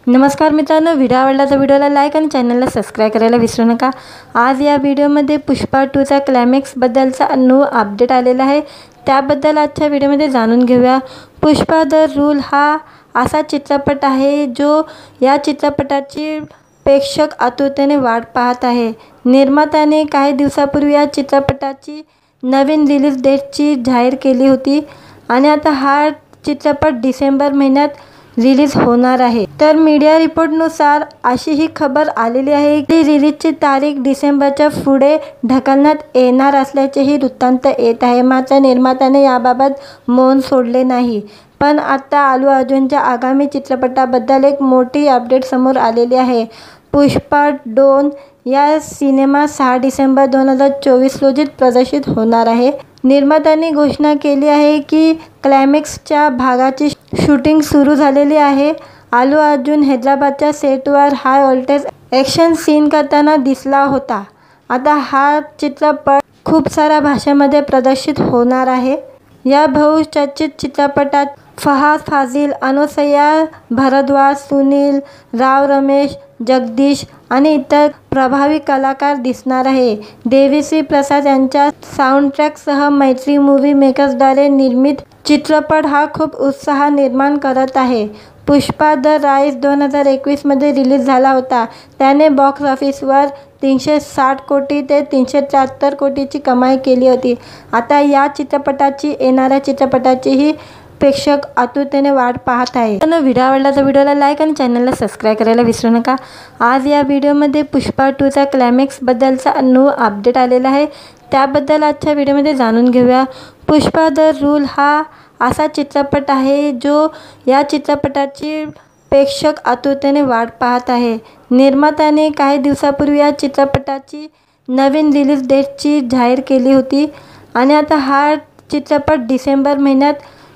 नमस्कार मित्रांनो, व्हिडिओ आवडला तर व्हिडिओला लाईक आणि चॅनलला सबस्क्राईब करायला विसरू नका। आज या व्हिडिओमध्ये पुष्पा 2चा क्लायमॅक्सबद्दलचा न्यू अपडेट आलेला आहे। त्याबद्दल आजच्या व्हिडिओमध्ये जाणून घेऊया। पुष्पा द रूल हा असा चित्रपट आहे जो या चित्रपटाची प्रेक्षक आतुरतेने वाट पाहत आहे। निर्मात्याने काही दिवसापूर्वी या चित्रपटाची नवीन रिलीज डेटची जाहीर केली होती आणि आता हा चित्रपट डिसेंबर महिन्यात रिलीज होणार आहे। तर मीडिया रिपोर्टनुसार अशी ही खबर आलेली आहे की रिलीजची तारीख डिसेंबरच्या पुढे ढकलण्यात येणार असल्याचेही वृत्तांत येत आहे। मात्र निर्मात्याने याबाबत मौन सोडले नाही। पण आता अल्लू अर्जुनच्या आगामी चित्रपटाबद्दल एक मोठी अपडेट समोर आलेली आहे। पुष्पा 2 या सिनेमा 6 डिसेंबर 2024 रोजी प्रदर्शित होणार आहे। निर्मात्याने घोषणा केली आहे की क्लायमॅक्सच्या भागाची शूटिंग सुरू झालेली आहे। अल्लू अर्जुन हैदराबादच्या सेटवर हाय व्होल्टेज ॲक्शन सीन करताना दिसला होता। आता हा चित्रपट खूप साऱ्या भाषांमध्ये प्रदर्शित होणार आहे। या बहुचर्चित चित्रपटात फहाद फाजिल, अनुसया भारद्वाज, सुनील राव रमेश, जगदीश आणि इतर प्रभावी कलाकार दिसणार आहे। देवीश्री प्रसाद यांच्या साऊंडट्रॅकसह मैत्री मूव्ही मेकर्सद्वारे निर्मित चित्रपट हा खूप उत्साह निर्माण करत आहे। पुष्पा द राईज 2021 मध्ये रिलीज झाला होता। त्याने बॉक्स ऑफिसवर 360 कोटी ते 373 कोटीची कमाई केली होती। आता या चित्रपटाची येणाऱ्या चित्रपटाचीही प्रेक्षक आतुरतेने वाट पाहत आहे। व्हिडिओ आवडला तर व्हिडिओला लाईक आणि चॅनलला सबस्क्राईब करायला विसरू नका। आज या व्हिडिओमध्ये पुष्पा 2चा क्लायमॅक्सबद्दलचा न्यू अपडेट आलेला आहे। त्याबद्दल आजच्या व्हिडिओमध्ये जाणून घेऊया। पुष्पा द रूल हा असा चित्रपट आहे जो या चित्रपटाची प्रेक्षक आतुरतेने वाट पाहत आहे। निर्मात्याने काही दिवसापूर्वी या चित्रपटाची नवीन रिलीज डेटची जाहीर केली होती आणि आता हा चित्रपट डिसेंबर महिन्यात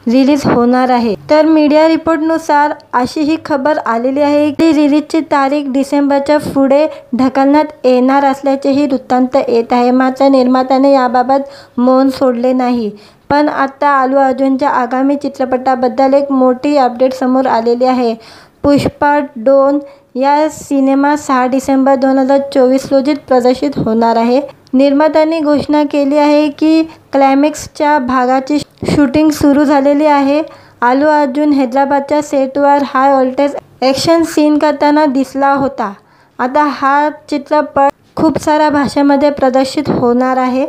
रिलीज होणार आहे। तर मीडिया रिपोर्टनुसार अशी ही खबर आलेली आहे की रिलीजची तारीख डिसेंबरच्या पुढे ढकलण्यात येणार असल्याचेही वृत्तांत येत आहे। मात्र निर्मात्याने याबाबत मौन सोडले नाही। पण आता अल्लू अर्जुनच्या आगामी चित्रपटाबद्दल एक मोठी अपडेट समोर आलेली आहे। पुष्पा 2 या सिनेमा 6 डिसेंबर 2024 रोजी प्रदर्शित होणार आहे। निर्मात्याने घोषणा केली आहे की क्लायमॅक्सच्या भागाची शूटिंग सुरू झालेली आहे। अल्लू अर्जुन हैदराबादच्या सेटवर हाय व्होल्टेज ॲक्शन सीन करताना दिसला होता। आता हा चित्रपट खूप साऱ्या भाषांमध्ये प्रदर्शित होणार आहे।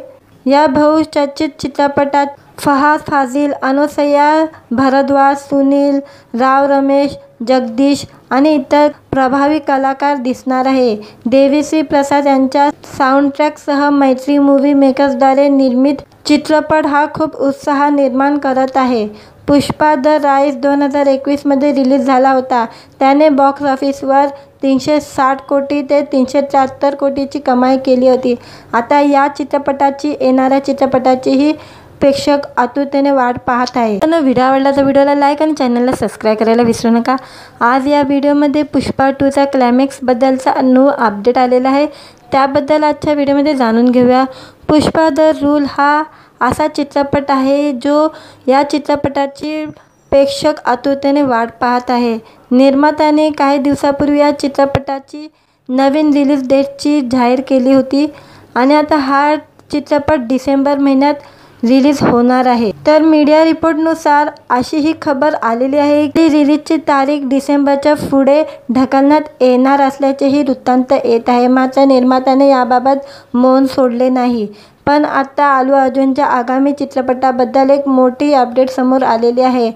या बहुचर्चित चित्रपटात फहाद फाजिल, अनुसया भारद्वाज, सुनील राव रमेश, जगदीश आणि इतर प्रभावी कलाकार दिसणार आहे। देवीश्री प्रसाद यांच्या साऊंडट्रॅकसह मैत्री मूव्ही मेकर्सद्वारे निर्मित चित्रपट हा खूप उत्साह निर्माण करत आहे। पुष्पा द राईज 2021 मध्ये रिलीज झाला होता। त्याने बॉक्स ऑफिसवर 360 कोटी ते 373 कोटीची कमाई केली होती। आता या चित्रपटाची येणाऱ्या चित्रपटाचीही प्रेक्षक आतुरतेने वाट पाहत आहे। व्हिडिओ आवडला तर व्हिडिओला लाईक आणि चॅनलला सबस्क्राईब करायला विसरू नका। आज या व्हिडिओमध्ये पुष्पा 2चा क्लायमॅक्सबद्दलचा न्यू अपडेट आलेला आहे। त्याबद्दल आजच्या व्हिडिओमध्ये जाणून घेऊया। पुष्पा द रूल हा असा चित्रपट आहे जो या चित्रपटाची प्रेक्षक आतुरतेने वाट पाहत आहे। निर्मात्याने काही दिवसापूर्वी या चित्रपटाची नवीन रिलीज डेटची जाहीर केली होती आणि आता हा चित्रपट डिसेंबर महिन्यात रिलीज होणार आहे। तर मीडिया रिपोर्टनुसार अशी ही खबर आलेली आहे की रिलीजची तारीख डिसेंबरच्या पुढे ढकलण्यात येणार असल्याचेही वृत्तांत येत आहे। मात्र निर्मात्याने याबाबत मौन सोडले नाही। पण आता अल्लू अर्जुनच्या आगामी चित्रपटाबद्दल एक मोठी अपडेट समोर आलेली आहे।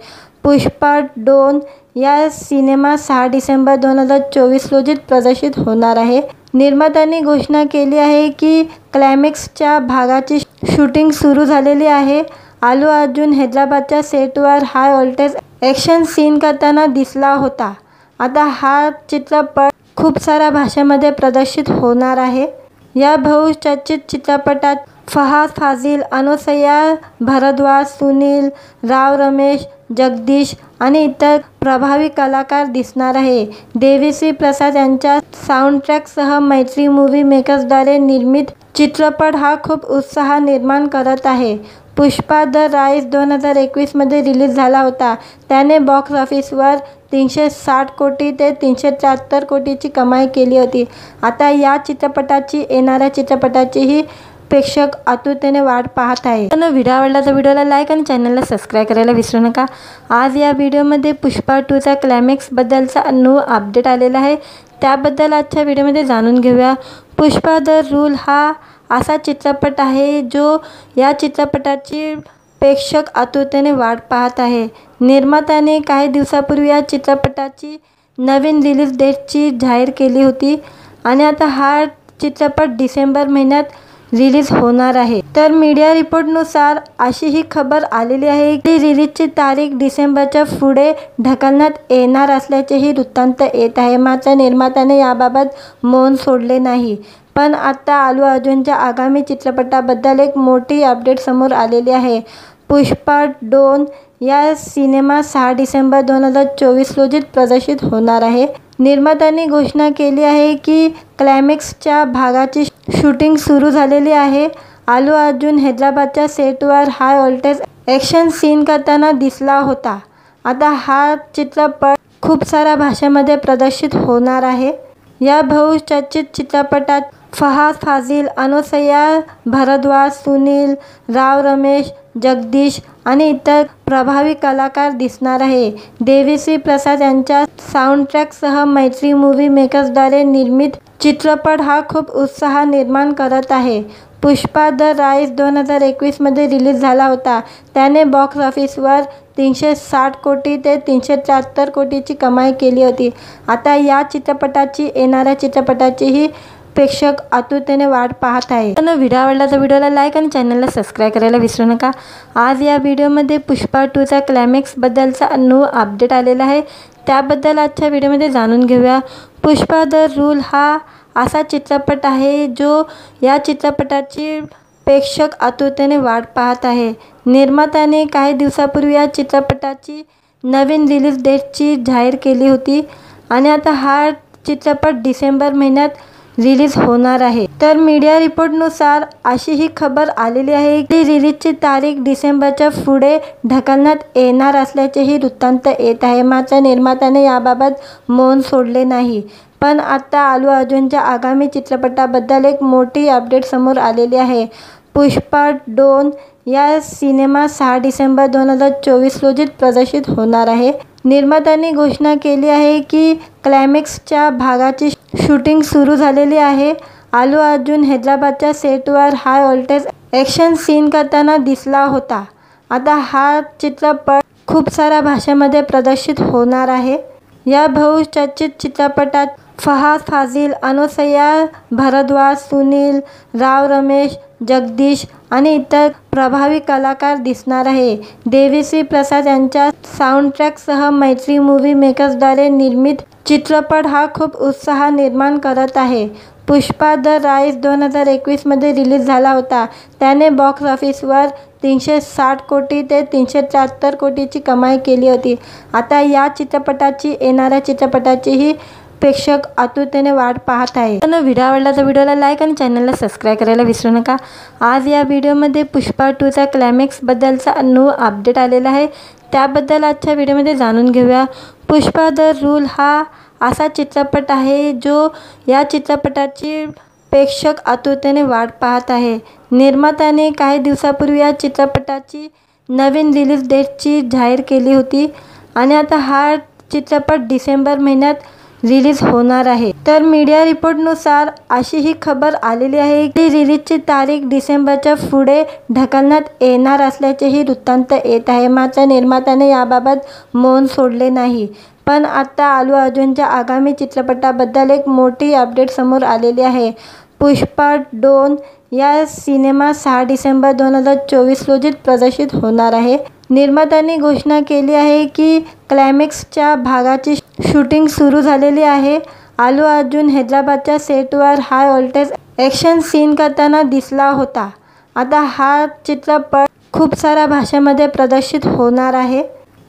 पुष्पा 2 या सिनेमा 6 डिसेंबर 2024 रोजी प्रदर्शित होणार आहे। निर्मात्याने घोषणा केली आहे की क्लायमॅक्सच्या भागाची शूटिंग सुरू झालेली आहे। अल्लू अर्जुन हैदराबादच्या सेटवर हाय व्होल्टेज ॲक्शन सीन करताना दिसला होता। आता हा चित्रपट खूप साऱ्या भाषांमध्ये प्रदर्शित होणार आहे। या बहुचर्चित चित्रपटात फहाद फाजिल, अनुसया भारद्वाज, सुनील राव रमेश, जगदीश आणि इतर प्रभावी कलाकार दिसणार आहे। देवीश्री प्रसाद यांच्या साऊंडट्रॅकसह मैत्री मूव्ही मेकर्सद्वारे निर्मित चित्रपट हा खूप उत्साह निर्माण करत आहे। पुष्पा द राईज 2021 मध्ये रिलीज झाला होता। त्याने बॉक्स ऑफिसवर 360 कोटी ते 373 कोटीची कमाई केली होती। आता या चित्रपटाची येणाऱ्या चित्रपटाचीही प्रेक्षक आतुरतेने वाट पाहत आहे। तर व्हिडिओ आवडला तर व्हिडिओला लाईक आणि चॅनलला सबस्क्राईब करायला विसरू नका। आज या व्हिडिओमध्ये पुष्पा 2चा क्लायमॅक्सबद्दलचा न्यू अपडेट आलेला आहे, त्याबद्दल आजच्या व्हिडिओमध्ये जाणून घेऊया। पुष्पा द रूल हा असा चित्रपट आहे जो या चित्रपटाची प्रेक्षक आतुरतेने वाट पाहत आहे। निर्मात्याने काही दिवसापूर्वी या चित्रपटाची नवीन रिलीज डेटची जाहीर केली होती आणि आता हा चित्रपट डिसेंबर महिन्यात रिलीज होणार आहे। तर मीडिया रिपोर्टनुसार अशी ही खबर आलेली आहे की रिलीजची तारीख डिसेंबरच्या पुढे ढकलण्यात येणार असल्याचेही वृत्तांत येत आहे। मात्र निर्मात्याने याबाबत मौन सोडले नाही। पण आता अल्लू अर्जुनच्या आगामी चित्रपटाबद्दल एक मोठी अपडेट समोर आलेली आहे। पुष्पा 2 या सिनेमा 6 डिसेंबर 2024 रोजी प्रदर्शित होणार आहे। निर्मात्याने घोषणा केली आहे की क्लायमॅक्सच्या भागाची शूटिंग सुरू झालेली आहे। अल्लू अर्जुन हैदराबादच्या सेटवर हाय व्होल्टेज ॲक्शन सीन करताना दिसला होता। आता हा चित्रपट खूप साऱ्या भाषांमध्ये प्रदर्शित होणार आहे। या बहुचर्चित चित्रपटात फहाद फाजिल, अनुसया भारद्वाज, सुनील, राव रमेश, जगदीश आणि इतर प्रभावी कलाकार दिसणार आहे। देवीश्री प्रसाद यांच्या साऊंडट्रॅकसह मैत्री मूव्ही मेकर्सद्वारे निर्मित चित्रपट हा खूप उत्साह निर्माण करत आहे। पुष्पा द राईज 2021 मध्ये रिलीज झाला होता। त्याने बॉक्स ऑफिसवर 360 कोटी ते 373 कोटीची कमाई केली होती। आता या चित्रपटाची येणाऱ्या चित्रपटाचीही प्रेक्षक आतुरतेने वाट पाहत आहे। तर व्हिडिओ आवडला तर व्हिडिओला लाईक आणि चॅनलला सबस्क्राईब करायला विसरू नका। आज या व्हिडिओमध्ये पुष्पा 2चा क्लायमॅक्सबद्दलचा न्यू अपडेट आलेला आहे, त्याबद्दल आजच्या व्हिडिओमध्ये जाणून घेऊया। पुष्पा द रूल हा असा चित्रपट आहे जो या चित्रपटाची प्रेक्षक आतुरतेने वाट पाहत आहे। निर्मात्याने काही दिवसापूर्वी या चित्रपटाची नवीन रिलीज डेटची जाहीर केली होती आणि आता हा चित्रपट डिसेंबर महिन्यात रिलीज होणार आहे। तर मीडिया रिपोर्टनुसार अशी ही खबर आलेली आहे की रिलीजची तारीख डिसेंबरच्या पुढे ढकलण्यात येणार असल्याचेही वृत्तांत येत आहे। मात्र निर्मात्याने याबाबत मौन सोडले नाही। पण आता अल्लू अर्जुनच्या आगामी चित्रपटाबद्दल एक मोठी अपडेट समोर आलेली आहे। पुष्पा 2 या सिनेमा 6 डिसेंबर 2024 रोजी प्रदर्शित होणार आहे। निर्मात्याने घोषणा केली आहे की क्लायमॅक्सच्या भागाची शूटिंग सुरू झालेली आहे। अल्लू अर्जुन हैदराबादच्या सेटवर हाय व्होल्टेज ॲक्शन सीन करताना दिसला होता। आता हा फहाद फाजिल, अनुसया भारद्वाज, सुनील, राव रमेश, जगदीश आणि इतर प्रभावी कलाकार दिसणार आहे। देवीश्री प्रसाद यांच्या साऊंडट्रॅकसह मैत्री मूव्ही मेकर्सद्वारे निर्मित चित्रपट हा खूप उत्साह निर्माण करत आहे। पुष्पा द राईज 2021 मध्ये रिलीज झाला होता। त्याने बॉक्स ऑफिसवर 360 कोटी ते 373 कोटीची कमाई केली होती। आता या चित्रपटाची येणाऱ्या चित्रपटाचीही प्रेक्षक आतुरतेने वाट पाहत आहे। तर व्हिडिओ आवडला तर व्हिडिओला लाईक आणि चॅनलला सबस्क्राईब करायला विसरू नका। आज या व्हिडिओमध्ये पुष्पा 2चा क्लायमॅक्सबद्दलचा न्यू अपडेट आलेला आहे, त्याबद्दल आजच्या व्हिडिओमध्ये जाणून घेऊया। पुष्पा द रूल हा असा चित्रपट आहे जो या चित्रपटाची प्रेक्षक आतुरतेने वाट पाहत आहे। निर्मात्याने काही दिवसापूर्वी या चित्रपटाची नवीन रिलीज डेटची जाहीर केली होती आणि आता हा चित्रपट डिसेंबर महिन्यात रिलीज होणार आहे। तर मीडिया रिपोर्टनुसार अशी ही खबर आलेली आहे की रिलीजची तारीख डिसेंबरच्या पुढे ढकलण्यात येणार असल्याचेही वृत्तांत येत आहे। मात्र निर्मात्याने याबाबत मौन सोडले नाही। पण आता अल्लू अर्जुनच्या आगामी चित्रपटाबद्दल एक मोठी अपडेट समोर आलेली आहे। पुष्पा 2 या सिनेमा 6 डिसेंबर 2024 रोजी प्रदर्शित होणार आहे। निर्मात्याने घोषणा केली आहे की क्लायमॅक्सच्या भागाची शूटिंग सुरू झालेली आहे। अल्लू अर्जुन हैदराबादच्या सेटवर हाय व्होल्टेज ॲक्शन सीन करताना दिसला होता। आता हा चित्रपट खूप साऱ्या भाषांमध्ये प्रदर्शित होणार आहे।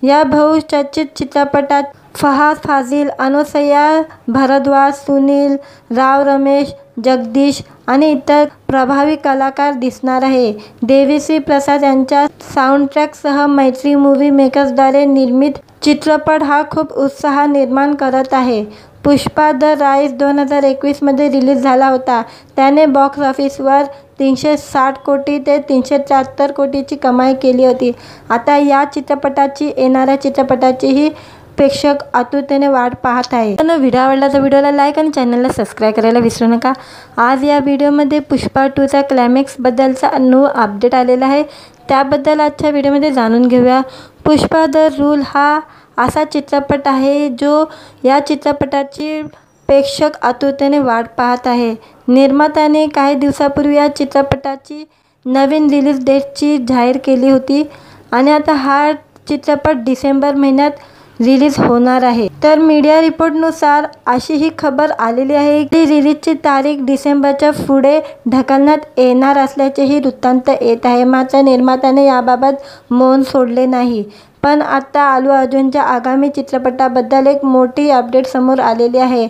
या बहुचर्चित चित्रपटात फहाद फाजिल, अनुसया भारद्वाज, सुनील राव, रमेश जगदीश आणि इतर प्रभावी कलाकार दिसणार आहे. देवीश्री प्रसाद यांच्या साऊंडट्रॅकसह मैत्री मूव्ही मेकर्सद्वारे निर्मित चित्रपट हा खूप उत्साह निर्माण करत आहे. पुष्पा द राईज 2021 मध्ये रिलीज झाला होता. त्याने बॉक्स ऑफिसवर 360 कोटी ते 373 कोटीची कमाई केली होती. आता या चित्रपटाची येणाऱ्या चित्रपटाचीही प्रेक्षक आतुरतेने वाट पाहत आहे. व्हिडिओ आवडला तर व्हिडिओला लाईक आणि चॅनलला सबस्क्राईब करायला विसरू नका. आज या व्हिडिओमध्ये पुष्पा 2चा क्लायमॅक्सबद्दलचा न्यू अपडेट आलेला आहे. त्याबद्दल आजच्या व्हिडिओमध्ये जाणून घेऊया. पुष्पा द रूल हा असा चित्रपट आहे जो या चित्रपटाची प्रेक्षक आतुरतेने वाट पाहत आहे. निर्मात्याने काही दिवसापूर्वी या चित्रपटाची नवीन रिलीज डेटची जाहीर केली होती आणि आता हा चित्रपट डिसेंबर महिन्यात रिलीज होणार आहे. तर मीडिया रिपोर्टनुसार अशी ही खबर आलेली आहे की रिलीजची तारीख डिसेंबरच्या पुढे ढकलण्यात येणार असल्याचेही वृत्तांत येत आहे. मात्र निर्मात्याने याबाबत मौन सोडले नाही. पण आता अल्लू अर्जुनच्या आगामी चित्रपटाबद्दल एक मोठी अपडेट समोर आलेली आहे.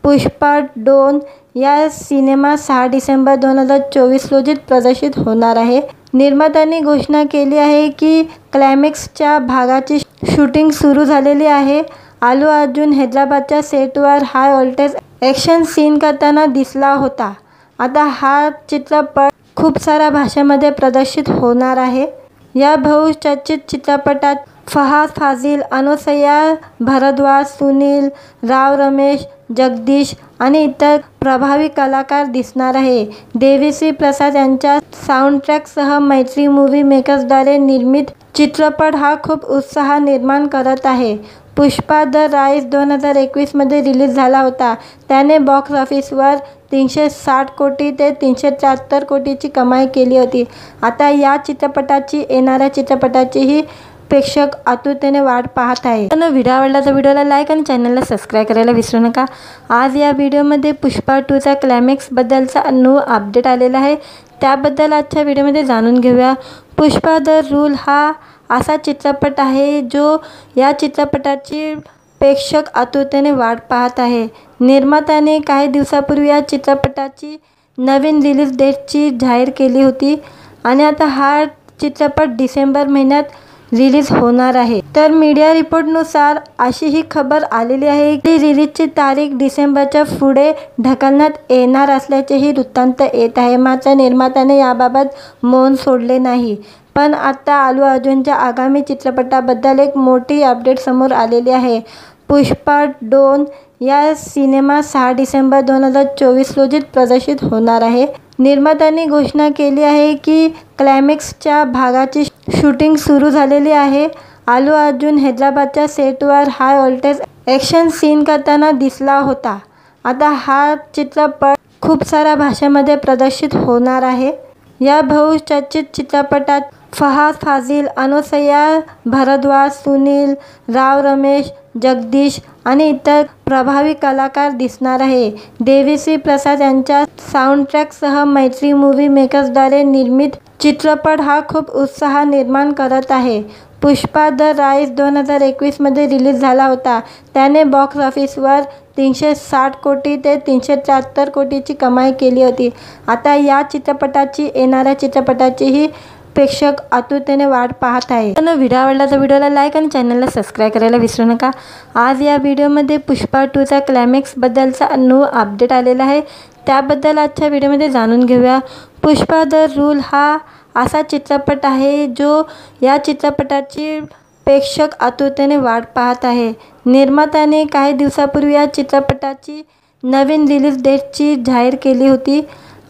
पुष्पा 2 या सिनेमा 6 डिसेंबर 2024 रोजी प्रदर्शित होणार आहे. निर्मात्यांनी घोषणा केली आहे की क्लायमॅक्सच्या भागाची शूटिंग सुरू झालेली आहे. अल्लू अर्जुन हैदराबादच्या सेटवर हाय व्होल्टेज ॲक्शन सीन करताना दिसला होता. आता हा चित्रपट खूप साऱ्या भाषांमध्ये प्रदर्शित होणार आहे. या बहुचर्चित चित्रपटात फहाद फाजिल, अनुसया भारद्वाज, सुनील राव, रमेश जगदीश आणि इतर प्रभावी कलाकार दिसणार आहे. देवीश्री प्रसाद यांच्या साऊंडट्रॅकसह मैत्री मूव्ही मेकर्सद्वारे निर्मित चित्रपट हा खूप उत्साह निर्माण करत आहे. पुष्पा द राईज 2021 मध्ये रिलीज झाला होता. त्याने बॉक्स ऑफिसवर 360 कोटी ते 373 कोटीची कमाई केली होती. आता या चित्रपटाची येणाऱ्या चित्रपटाचीही प्रेक्षक आतुरतेने वाट पाहत आहे. व्हिडिओ आवडला तर व्हिडिओला लाईक आणि चॅनलला सबस्क्राईब करायला विसरू नका. आज या व्हिडिओमध्ये पुष्पा 2चा क्लायमॅक्सबद्दलचा न्यू अपडेट आलेला आहे. त्याबद्दल आजच्या व्हिडिओमध्ये जाणून घेऊया. पुष्पा द रूल हा असा चित्रपट आहे जो या चित्रपटाची प्रेक्षक आतुरतेने वाट पाहत आहे. निर्मात्याने काही दिवसापूर्वी या चित्रपटाची नवीन रिलीज डेटची जाहीर केली होती आणि आता हा चित्रपट डिसेंबर महिन्यात रिलीज होणार आहे. तर मीडिया रिपोर्टनुसार अशी ही खबर आलेली आहे की रिलीजची तारीख डिसेंबरच्या पुढे ढकलण्यात येणार असल्याचेही वृत्तांत येत आहे. मात्र निर्मात्याने याबाबत मौन सोडले नाही. पण आता अल्लू अर्जुनच्या आगामी चित्रपटाबद्दल एक मोठी अपडेट समोर आलेली आहे. पुष्पा 2 या सिनेमा 6 डिसेंबर 2024 रोजी प्रदर्शित होणार आहे. निर्मात्यांनी घोषणा केली आहे की क्लायमॅक्सच्या भागाची शूटिंग सुरू झालेली आहे. अल्लू अर्जुन हैदराबादच्या सेटवर हाय व्होल्टेज ॲक्शन सीन करताना दिसला होता. आता हा चित्रपट खूप साऱ्या भाषांमध्ये प्रदर्शित होणार आहे. या बहुचर्चित चित्रपटात फहाद फाजिल, अनुसया भारद्वाज, सुनील राव, रमेश जगदीश आणि इतर प्रभावी कलाकार दिसणार आहे. देवीश्री प्रसाद यांच्या साऊंडट्रॅकसह मैत्री मूव्ही मेकर्सद्वारे निर्मित चित्रपट हा खूप उत्साह निर्माण करत आहे. पुष्पा द राईज 2021 मध्ये रिलीज झाला होता. त्याने बॉक्स ऑफिसवर 360 कोटी ते 373 कोटीची कमाई केली होती. आता या चित्रपटाची येणाऱ्या चित्रपटाचीही प्रेक्षक आतुरतेने वाट पाहत आहे. व्हिडिओ आवडला तर व्हिडिओला लाईक आणि चॅनलला सबस्क्राईब करायला विसरू नका. आज या व्हिडिओमध्ये पुष्पा 2चा क्लायमॅक्सबद्दलचा न्यू अपडेट आलेला आहे. त्याबद्दल आजच्या व्हिडिओमध्ये जाणून घेऊया. पुष्पा द रूल हा असा चित्रपट आहे जो या चित्रपटाची प्रेक्षक आतुरतेने वाट पाहत आहे. निर्मात्याने काही दिवसापूर्वी या चित्रपटाची नवीन रिलीज डेटची जाहीर केली होती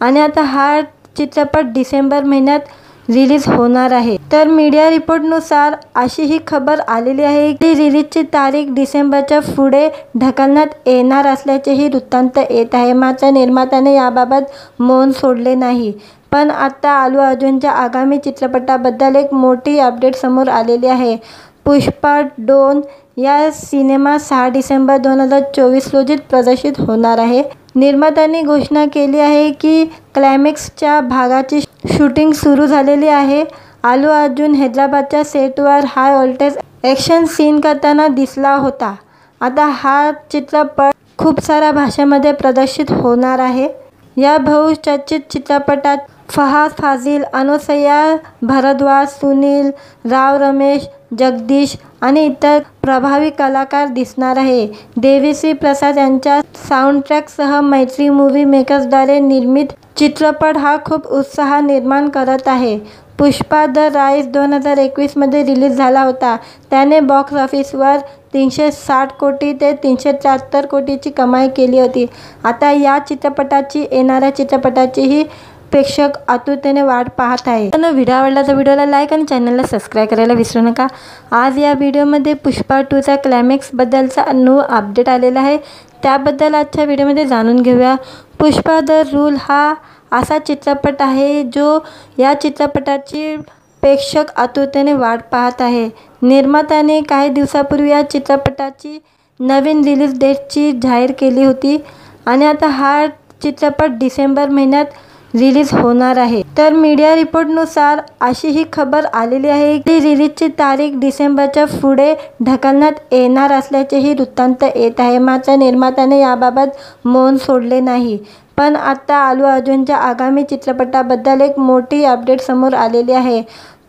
आणि आता हा चित्रपट डिसेंबर महिन्यात रिलीज होणार आहे. तर मीडिया रिपोर्टनुसार अशी ही खबर आलेली आहे की रिलीजची तारीख डिसेंबरच्या पुढे ढकलण्यात येणार असल्याचेही वृत्तांत येत आहे. मात्र निर्मात्याने याबाबत मौन सोडले नाही. पण आता अल्लू अर्जुनच्या आगामी चित्रपटाबद्दल एक मोठी अपडेट समोर आलेली आहे. पुष्पा 2 या सिनेमा 6 डिसेंबर 2024 रोजी प्रदर्शित होणार आहे. निर्मात्यांनी घोषणा केली आहे की क्लायमॅक्सच्या भागाची शूटिंग सुरू झालेली आहे. अल्लू अर्जुन हैदराबादच्या सेटवर हाय व्होल्टेज ॲक्शन सीन करताना दिसला होता. आता हा चित्रपट खूप साऱ्या भाषेमध्ये प्रदर्शित होणार आहे। या बहुचर्चित चित्रपटात फहाद फाजिल, अनुसया भारद्वाज, सुनील राव रमेश, जगदीश आणि इतर प्रभावी कलाकार दिसणार आहे। देवीश्री प्रसाद यांच्या साऊंडट्रॅकसह मैत्री मूव्ही मेकर्सद्वारे निर्मित चित्रपट हा खूप उत्साह निर्माण करत आहे। पुष्पा द राईज 2021 मध्ये रिलीज झाला होता। त्याने बॉक्स ऑफिसवर 360 कोटी ते 373 कोटीची कमाई केली होती। आता या चित्रपटाची येणाऱ्या चित्रपटाचीही प्रेक्षक आतुरतेने वाट पाहत आहे। व्हिडिओ आवडला तर व्हिडिओला लाईक आणि चॅनलला सबस्क्राईब करायला विसरू नका। आज या व्हिडिओमध्ये पुष्पा 2चा क्लायमॅक्सबद्दलचा न्यू अपडेट आलेला आहे, त्याबद्दल आजच्या व्हिडिओमध्ये जाणून घेऊया। पुष्पा द रूल हा असा चित्रपट आहे जो या चित्रपटाची प्रेक्षक आतुरतेने वाट पाहत आहे। निर्मात्याने काही दिवसापूर्वी या चित्रपटाची नवीन रिलीज डेटची जाहीर केली होती आणि आता हा चित्रपट डिसेंबर महिन्यात रिलीज होणार आहे। तर मीडिया रिपोर्टनुसार अशी ही खबर आलेली आहे की रिलीजची तारीख डिसेंबरच्या पुढे ढकलण्यात येणार असल्याचेही वृत्तांत येत आहे। मात्र निर्मात्याने याबाबत मौन सोडले नाही। पण आता अल्लू अर्जुनच्या आगामी चित्रपटाबद्दल एक मोठी अपडेट समोर आलेली आहे।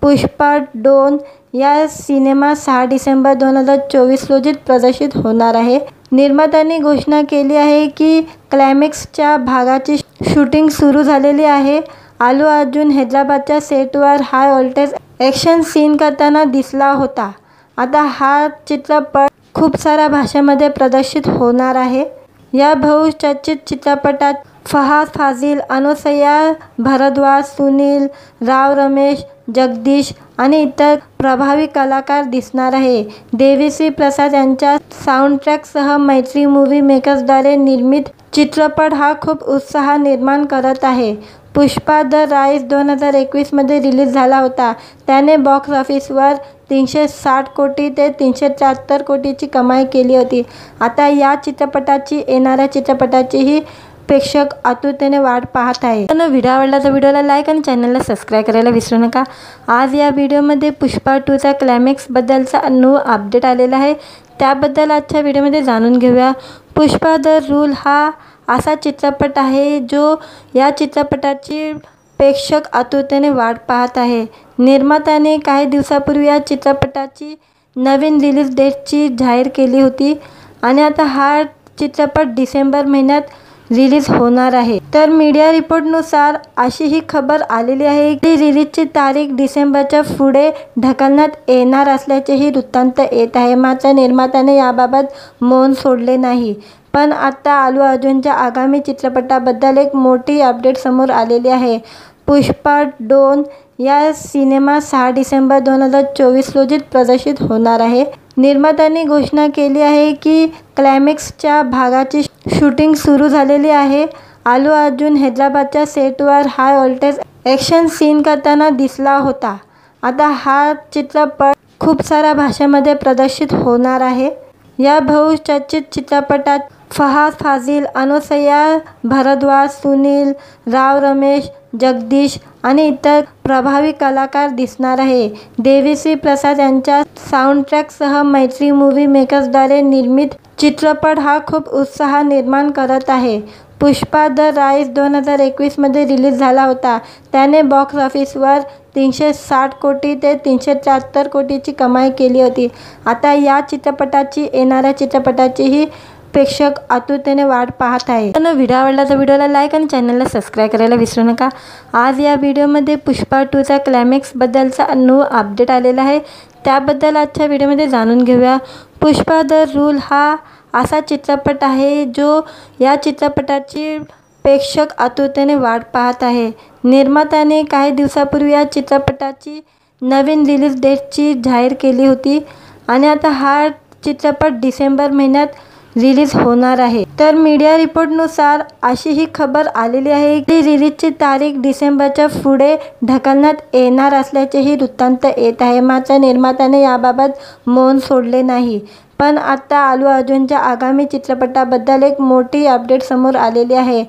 पुष्पा 2 या सिनेमा 6 डिसेंबर 2024 रोजी प्रदर्शित होणार आहे। निर्मात्यांनी घोषणा केली आहे की क्लायमॅक्सच्या भागाची शूटिंग सुरू झालेली आहे। अल्लू अर्जुन हैदराबादच्या सेटवर हाय व्होल्टेज ॲक्शन सीन करताना दिसला होता। आता हा चित्रपट खूप साऱ्या भाषेमध्ये प्रदर्शित होणार आहे। या बहुचर्चित चित्रपटात फहाद फाजिल, अनुसया भारद्वाज, सुनील राव रमेश, जगदीश आणि इतर प्रभावी कलाकार दिसणार आहे। देवीश्री प्रसाद यांच्या साऊंडट्रॅकसह मैत्री मूव्ही मेकर्सद्वारे निर्मित चित्रपट हा खूप उत्साह निर्माण करत आहे। पुष्पा द राईज 2021 मध्ये रिलीज झाला होता। त्याने बॉक्स ऑफिसवर 360 कोटी ते 373 कोटीची कमाई केली होती। आता या चित्रपटाची येणाऱ्या चित्रपटाचीही प्रेक्षक आतुरतेने वाट पाहत आहे। व्हिडिओ आवडला तर व्हिडिओला लाईक आणि चॅनलला सबस्क्राईब करायला विसरू नका। आज या व्हिडिओमध्ये पुष्पा 2चा क्लायमॅक्सबद्दलचा न्यू अपडेट आलेला आहे, त्याबद्दल आजच्या व्हिडिओमध्ये जाणून घेऊया। पुष्पा द रूल हा असा चित्रपट आहे जो या चित्रपटाची प्रेक्षक आतुरतेने वाट पाहत आहे। निर्मात्याने काही दिवसापूर्वी या चित्रपटाची नवीन रिलीज डेटची जाहीर केली होती आणि आता हा चित्रपट डिसेंबर महिन्यात रिलीज होणार आहे। तर मीडिया रिपोर्टनुसार अशी ही खबर आलेली आहे की रिलीजची तारीख डिसेंबरच्या पुढे ढकलण्यात येणार असल्याचेही वृत्तांत येत आहे। मात्र निर्मात्याने याबाबत मौन सोडले नाही। पण आता अल्लू अर्जुनच्या आगामी चित्रपटाबद्दल एक मोठी अपडेट समोर आलेली आहे। पुष्पा 2 या सिनेमा 6 डिसेंबर 2024 रोजी प्रदर्शित होणार आहे। निर्मात्यांनी घोषणा केली आहे की क्लायमॅक्सच्या भागाची शूटिंग सुरू झालेली आहे। अल्लू अर्जुन हैदराबादच्या सेटवर हाय व्होल्टेज ॲक्शन सीन करताना दिसला होता। आता हा चित्रपट खूप साऱ्या भाषेमध्ये प्रदर्शित होणार आहे। या बहुचर्चित चित्रपटात फहाद फाजिल, अनुसया भारद्वाज, सुनील राव रमेश, जगदीश आणि इतर प्रभावी कलाकार दिसणार आहे। देवीश्री प्रसाद यांच्या साऊंडट्रॅकसह मैत्री मूव्ही मेकर्सद्वारे निर्मित चित्रपट हा खूप उत्साह निर्माण करत आहे। पुष्पा द राईज 2021 मध्ये रिलीज झाला होता। त्याने बॉक्स ऑफिसवर 360 कोटी ते 373 कोटीची कमाई केली होती। आता या चित्रपटाची येणाऱ्या चित्रपटाचीही प्रेक्षक आतुरतेने वाट पाहत आहे। व्हिडिओ आवडला तर व्हिडिओला लाईक आणि चॅनलला सबस्क्राईब करायला विसरू नका। आज या व्हिडिओमध्ये पुष्पा 2चा क्लायमॅक्सबद्दलचा न्यू अपडेट आलेला आहे, त्याबद्दल आजच्या व्हिडिओमध्ये जाणून घेऊया। पुष्पा द रूल हा असा चित्रपट आहे जो या चित्रपटाची प्रेक्षक आतुरतेने वाट पाहत आहे। निर्मात्याने काही दिवसापूर्वी या चित्रपटाची नवीन रिलीज डेटची जाहीर केली होती आणि आता हा चित्रपट डिसेंबर महिन्यात रिलीज होणार आहे। तर मीडिया रिपोर्टनुसार अशी ही खबर आलेली आहे की रिलीजची तारीख डिसेंबरच्या पुढे ढकलण्यात येणार असल्याचेही वृत्तांत येत आहे। मात्र निर्मात्याने याबाबत मौन सोडले नाही। पण आता अल्लू अर्जुनच्या आगामी चित्रपटाबद्दल एक मोठी अपडेट समोर आलेली आहे।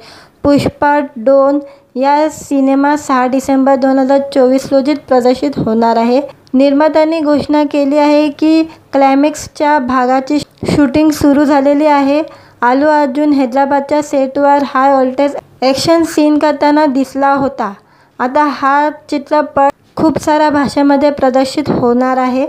पुष्पा 2 या सिनेमा 6 डिसेंबर 2024 रोजी प्रदर्शित होणार आहे। निर्मात्यांनी घोषणा केली आहे की क्लायमॅक्सच्या भागाची शूटिंग सुरू झालेली आहे। आलू अर्जुन हैदराबादच्या सेटवर हाय व्होल्टेज ॲक्शन सीन करताना दिसला होता। आता हा चित्रपट खूप साऱ्या भाषेमध्ये प्रदर्शित होणार आहे।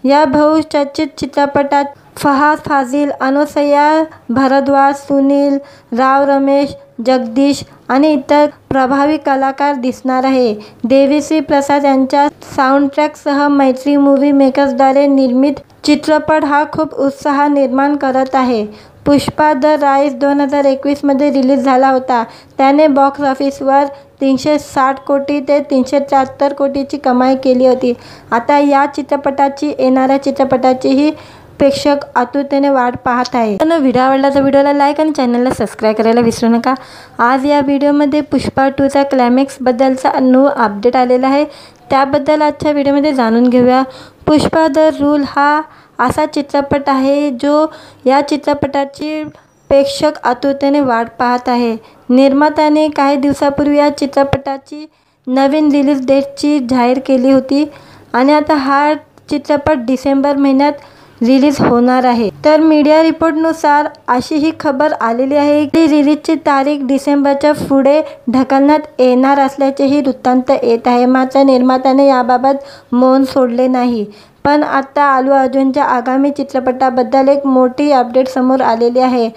या बहुचर्चित चित्रपटात फहाद फाजिल, अनुसया भारद्वाज, सुनील राव रमेश, जगदीश आणि इतर प्रभावी कलाकार दिसणार आहे। देवीश्री प्रसाद यांच्या साऊंडट्रॅकसह मैत्री मूव्ही मेकर्सद्वारे निर्मित चित्रपट हा खूप उत्साह निर्माण करत आहे। पुष्पा द राईज 2021 मध्ये रिलीज झाला होता। त्याने बॉक्स ऑफिसवर 360 कोटी ते 373 कोटीची कमाई केली होती। आता या चित्रपटाची येणाऱ्या चित्रपटाचीही प्रेक्षक आतुरतेने वाट पाहत आहे। व्हिडिओ आवडला तर व्हिडिओला लाईक आणि चॅनलला सबस्क्राईब करायला विसरू नका। आज या व्हिडिओमध्ये पुष्पा 2चा क्लायमॅक्सबद्दलचा न्यू अपडेट आलेला आहे। त्याबद्दल आजच्या व्हिडिओमध्ये जाणून घेऊया। पुष्पा द रूल हा असा चित्रपट आहे जो या चित्रपटाची प्रेक्षक आतुरतेने वाट पाहत आहे। निर्मात्याने काही दिवसापूर्वी या चित्रपटाची नवीन रिलीज डेटची जाहीर केली होती आणि आता हा चित्रपट डिसेंबर महिन्यात रिलीज होणार आहे। तर मीडिया रिपोर्टनुसार अशी ही खबर आलेली आहे की रिलीजची तारीख डिसेंबरच्या पुढे ढकलण्यात येणार असल्याचेही वृत्तांत येत आहे। मात्र निर्मात्याने याबाबत मौन सोडले नाही। पण आता आलू अर्जुनच्या आगामी चित्रपटाबद्दल एक मोठी अपडेट समोर आलेली आहे।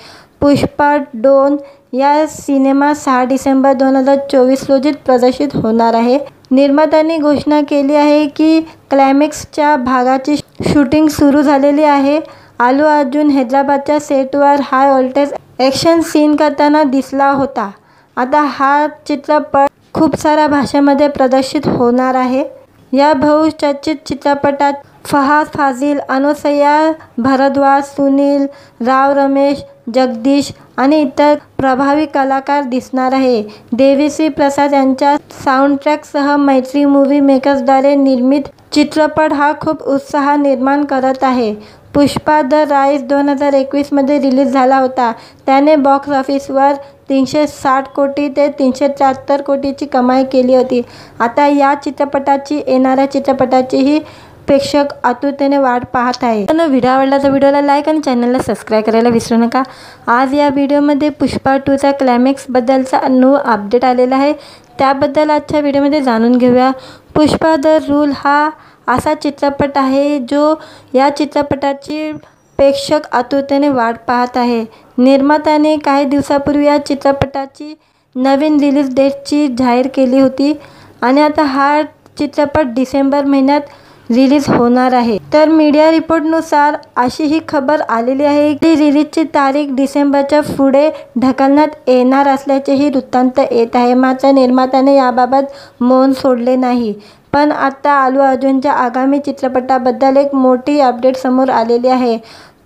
पुष्पा 2 या सिनेमा 6 डिसेंबर 2024 रोजी प्रदर्शित होणार आहे। निर्मात्याने घोषणा केली आहे की क्लायमॅक्सच्या भागाची शूटिंग सुरू झालेली आहे। आलू अर्जुन हैदराबादच्या सेटवर हाय व्होल्टेज ॲक्शन सीन करताना दिसला होता। आता हा चित्रपट खूप साऱ्या भाषेमध्ये प्रदर्शित होणार आहे। या बहुचर्चित चित्रपटात फहाद फाजिल, अनुसया भारद्वाज, सुनील राव रमेश, जगदीश आणि इतर प्रभावी कलाकार दिसणार आहे। देवीश्री प्रसाद यांच्या साऊंडट्रॅकसह मैत्री मूव्ही मेकर्सद्वारे निर्मित चित्रपट हा खूप उत्साह निर्माण करत आहे। पुष्पा द राईज 2021 मध्ये रिलीज झाला होता। त्याने बॉक्स ऑफिसवर 360 कोटी ते 373 कोटीची कमाई केली होती। आता या चित्रपटाची येणाऱ्या चित्रपटाचीही प्रेक्षक आतुरतेने वाट पाहत आहे। व्हिडिओ आवडला तर व्हिडिओला लाईक आणि चॅनलला सबस्क्राईब करायला विसरू नका। आज या व्हिडिओमध्ये पुष्पा 2चा क्लायमॅक्सबद्दलचा न्यू अपडेट आलेला आहे। त्याबद्दल आजच्या व्हिडिओमध्ये जाणून घेऊया। पुष्पा द रूल हा असा चित्रपट आहे जो या चित्रपटाची प्रेक्षक आतुरतेने वाट पाहत आहे। निर्मात्याने काही दिवसापूर्वी या चित्रपटाची नवीन रिलीज डेटची जाहीर केली होती आणि आता हा चित्रपट डिसेंबर महिन्यात रिलीज होणार आहे। तर मीडिया रिपोर्टनुसार अशी ही खबर आलेली आहे की रिलीजची तारीख डिसेंबरच्या पुढे ढकलण्यात येणार असल्याचेही वृत्तांत येत आहे। मात्र निर्मात्याने याबाबत मौन सोडले नाही। पण आता आलू अर्जुनच्या आगामी चित्रपटाबद्दल एक मोठी अपडेट समोर आलेली आहे।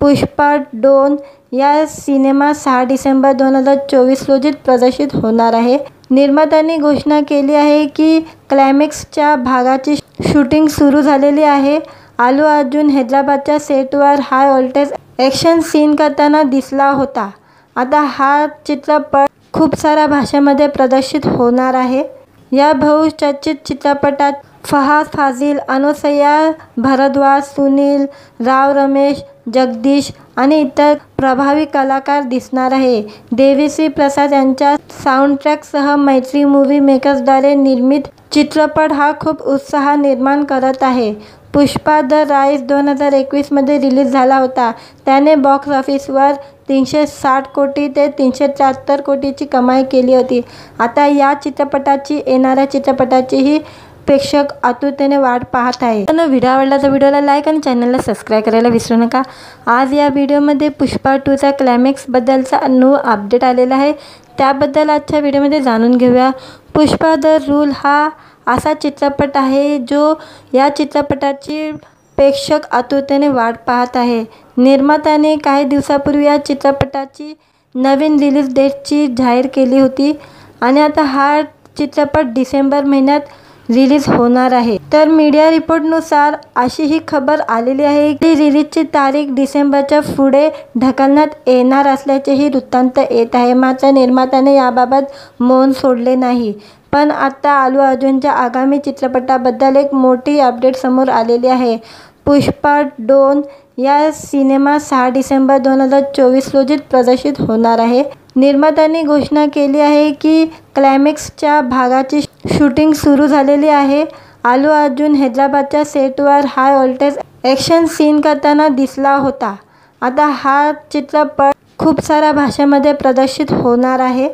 पुष्पा 2 या सिनेमा 6 डिसेंबर 2024 रोजी प्रदर्शित होणार आहे। निर्मात्याने घोषणा केली आहे की क्लायमॅक्सच्या भागाची शूटिंग सुरू झालेली आहे। आलू अर्जुन हैदराबादच्या सेटवर हाय व्होल्टेज ॲक्शन सीन करताना दिसला होता। आता हा चित्रपट खूप साऱ्या भाषेमध्ये प्रदर्शित होणार आहे। या बहुचर्चित चित्रपटात फहाद फाजिल, अनुसया भारद्वाज, सुनील राव रमेश, जगदीश आणि इतर प्रभावी कलाकार दिसणार आहे। देवीश्री प्रसाद यांच्या साऊंडट्रॅकसह मैत्री मूव्ही मेकर्सद्वारे निर्मित चित्रपट हा खूप उत्साह निर्माण करत आहे। पुष्पा द राईज 2021 मध्ये रिलीज झाला होता। त्याने बॉक्स ऑफिसवर 360 कोटी ते 373 कोटीची कमाई केली होती। आता या चित्रपटाची येणाऱ्या चित्रपटाचीही प्रेक्षक आतुरतेने वाट पाहत आहे। व्हिडिओ आवडला तर व्हिडिओला लाईक आणि चॅनलला सबस्क्राईब करायला विसरू नका। आज या व्हिडिओमध्ये पुष्पा 2चा क्लायमॅक्सबद्दलचा न्यू अपडेट आलेला आहे। त्याबद्दल आजच्या व्हिडिओमध्ये जाणून घेऊया। पुष्पा द रूल हा असा चित्रपट आहे जो या चित्रपटाची प्रेक्षक आतुरतेने वाट पाहत आहे। निर्मात्याने काही दिवसापूर्वी या चित्रपटाची नवीन रिलीज डेटची जाहीर केली होती आणि आता हा चित्रपट डिसेंबर महिन्यात रिलीज होणार आहे। तर मीडिया रिपोर्टनुसार अशी ही खबर आलेली आहे की रिलीजची तारीख डिसेंबरच्या पुढे ढकलण्यात येणार असल्याचेही वृत्तांत येत आहे। मात्र निर्मात्याने याबाबत मौन सोडले नाही। पण आता आलू अर्जुनच्या आगामी चित्रपटाबद्दल एक मोठी अपडेट समोर आलेली आहे। पुष्पा 2 या सिनेमा 6 डिसेंबर 2024 रोजी प्रदर्शित होणार आहे। निर्मात्यांनी घोषणा केली आहे की क्लायमॅक्सच्या भागाची शूटिंग सुरू झालेली आहे। अल्लू अर्जुन हैदराबादच्या सेटवर हाय व्होल्टेज ॲक्शन सीन करताना दिसला होता। आता हा चित्रपट खूप साऱ्या भाषांमध्ये प्रदर्शित होणार आहे।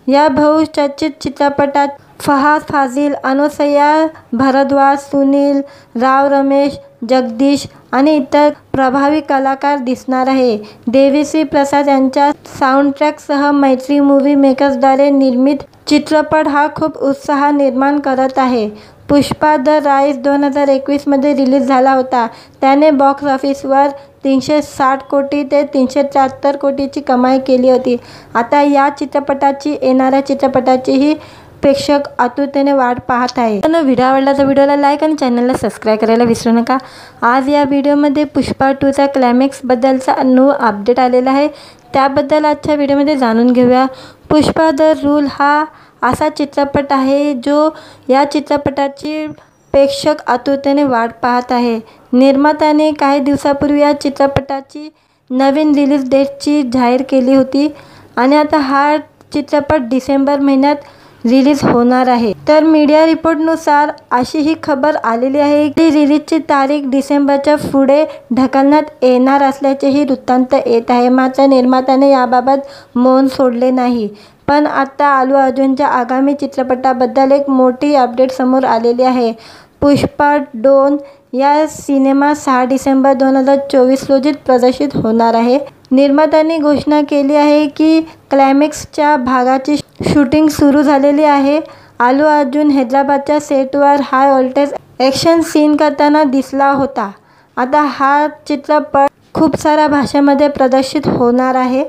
या बहुचर्चित चित्रपटात फहाद फाजिल, अनुसया भारद्वाज, सुनील राव रमेश, जगदीश आणि इतर प्रभावी कलाकार दिसणार आहे। देवीश्री प्रसाद यांच्या साऊंडट्रॅकसह मैत्री मूव्ही मेकर्सद्वारे निर्मित चित्रपट हा खूप उत्साह निर्माण करत आहे। पुष्पा द राईज 2021 मध्ये रिलीज झाला होता। त्याने बॉक्स ऑफिसवर 360 कोटी ते 373 कोटीची कमाई केली होती। आता या चित्रपटाची येणाऱ्या चित्रपटाचीही प्रेक्षक आतुरतेने वाट पाहत आहे। व्हिडिओ आवडला तर व्हिडिओला लाईक आणि चॅनलला सबस्क्राईब करायला विसरू नका। आज या व्हिडिओमध्ये पुष्पा 2चा क्लायमॅक्सबद्दलचा न्यू अपडेट आलेला आहे, त्याबद्दल आजच्या व्हिडिओमध्ये जाणून घेऊया। पुष्पा द रूल हा असा चित्रपट आहे जो या चित्रपटाची प्रेक्षक आतुरतेने वाट पाहत आहे। निर्मात्याने काही दिवसापूर्वी या चित्रपटाची नवीन रिलीज डेटची जाहीर केली होती आणि आता हा चित्रपट डिसेंबर महिन्यात रिलीज होणार आहे। तर मीडिया रिपोर्टनुसार अशी ही खबर आलेली आहे की रिलीजची तारीख डिसेंबरच्या पुढे ढकलण्यात येणार असल्याचेही वृत्तांत येत आहे। मात्र निर्मात्याने याबाबत मौन सोडले नाही। पण आता अल्लू अर्जुनच्या आगामी चित्रपटाबद्दल एक मोठी अपडेट समोर आलेली आहे। पुष्पा 2 या सिनेमा 6 डिसेंबर 2024 रोजी प्रदर्शित होणार आहे। निर्मात्यांनी घोषणा केली आहे की क्लायमॅक्सच्या भागाची शूटिंग सुरू झालेली आहे। अल्लू अर्जुन हैदराबादच्या सेटवर हाय व्होल्टेज ॲक्शन सीन करताना दिसला होता। आता हा चित्रपट खूप साऱ्या भाषांमध्ये प्रदर्शित होणार आहे।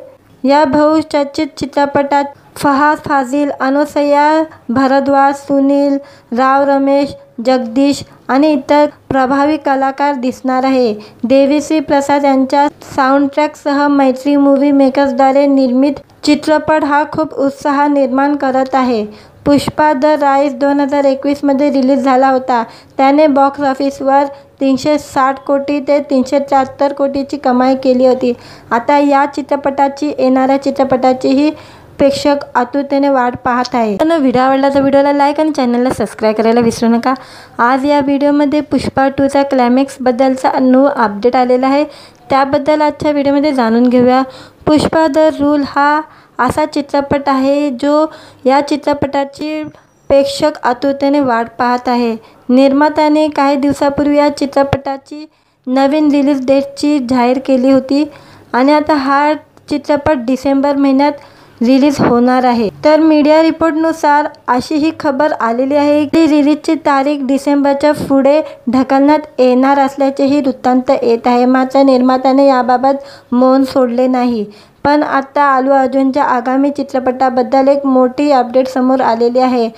या बहुचर्चित चित्रपटात फहाद फाजिल, अनुसया भारद्वाज, सुनील राव रमेश, जगदीश आणि इतर प्रभावी कलाकार दिसणार आहे। देवीश्री प्रसाद यांच्या साऊंडट्रॅकसह मैत्री मूव्ही मेकर्सद्वारे निर्मित चित्रपट हा खूप उत्साह निर्माण करत आहे। पुष्पा द राईज 2021 मध्ये रिलीज झाला होता। त्याने बॉक्स ऑफिसवर 360 कोटी ते 373 कोटीची कमाई केली होती। आता या चित्रपटाची येणाऱ्या चित्रपटाचीही प्रेक्षक आतुरतेने वाट पाहत आहे। व्हिडिओ आवडला तर व्हिडिओला लाईक आणि चॅनलला सबस्क्राईब करायला विसरू नका। आज या व्हिडिओमध्ये पुष्पा 2चा क्लायमॅक्सबद्दलचा न्यू अपडेट आलेला आहे, त्याबद्दल आजच्या व्हिडिओमध्ये जाणून घेऊया। पुष्पा द रूल हा असा चित्रपट आहे जो या चित्रपटाची प्रेक्षक आतुरतेने वाट पाहत आहे। निर्मात्याने काही दिवसापूर्वी या चित्रपटाची नवीन रिलीज डेटची जाहीर केली होती आणि आता हा चित्रपट डिसेंबर महिन्यात रिलीज होणार आहे। तर मीडिया रिपोर्टनुसार अशी ही खबर आलेली आहे की रिलीजची तारीख डिसेंबरच्या पुढे ढकलण्यात येणार असल्याचेही वृत्तांत येत आहे। मात्र निर्मात्याने याबाबत मौन सोडले नाही। पण आता अल्लू अर्जुनच्या आगामी चित्रपटाबद्दल एक मोठी अपडेट समोर आलेली आहे।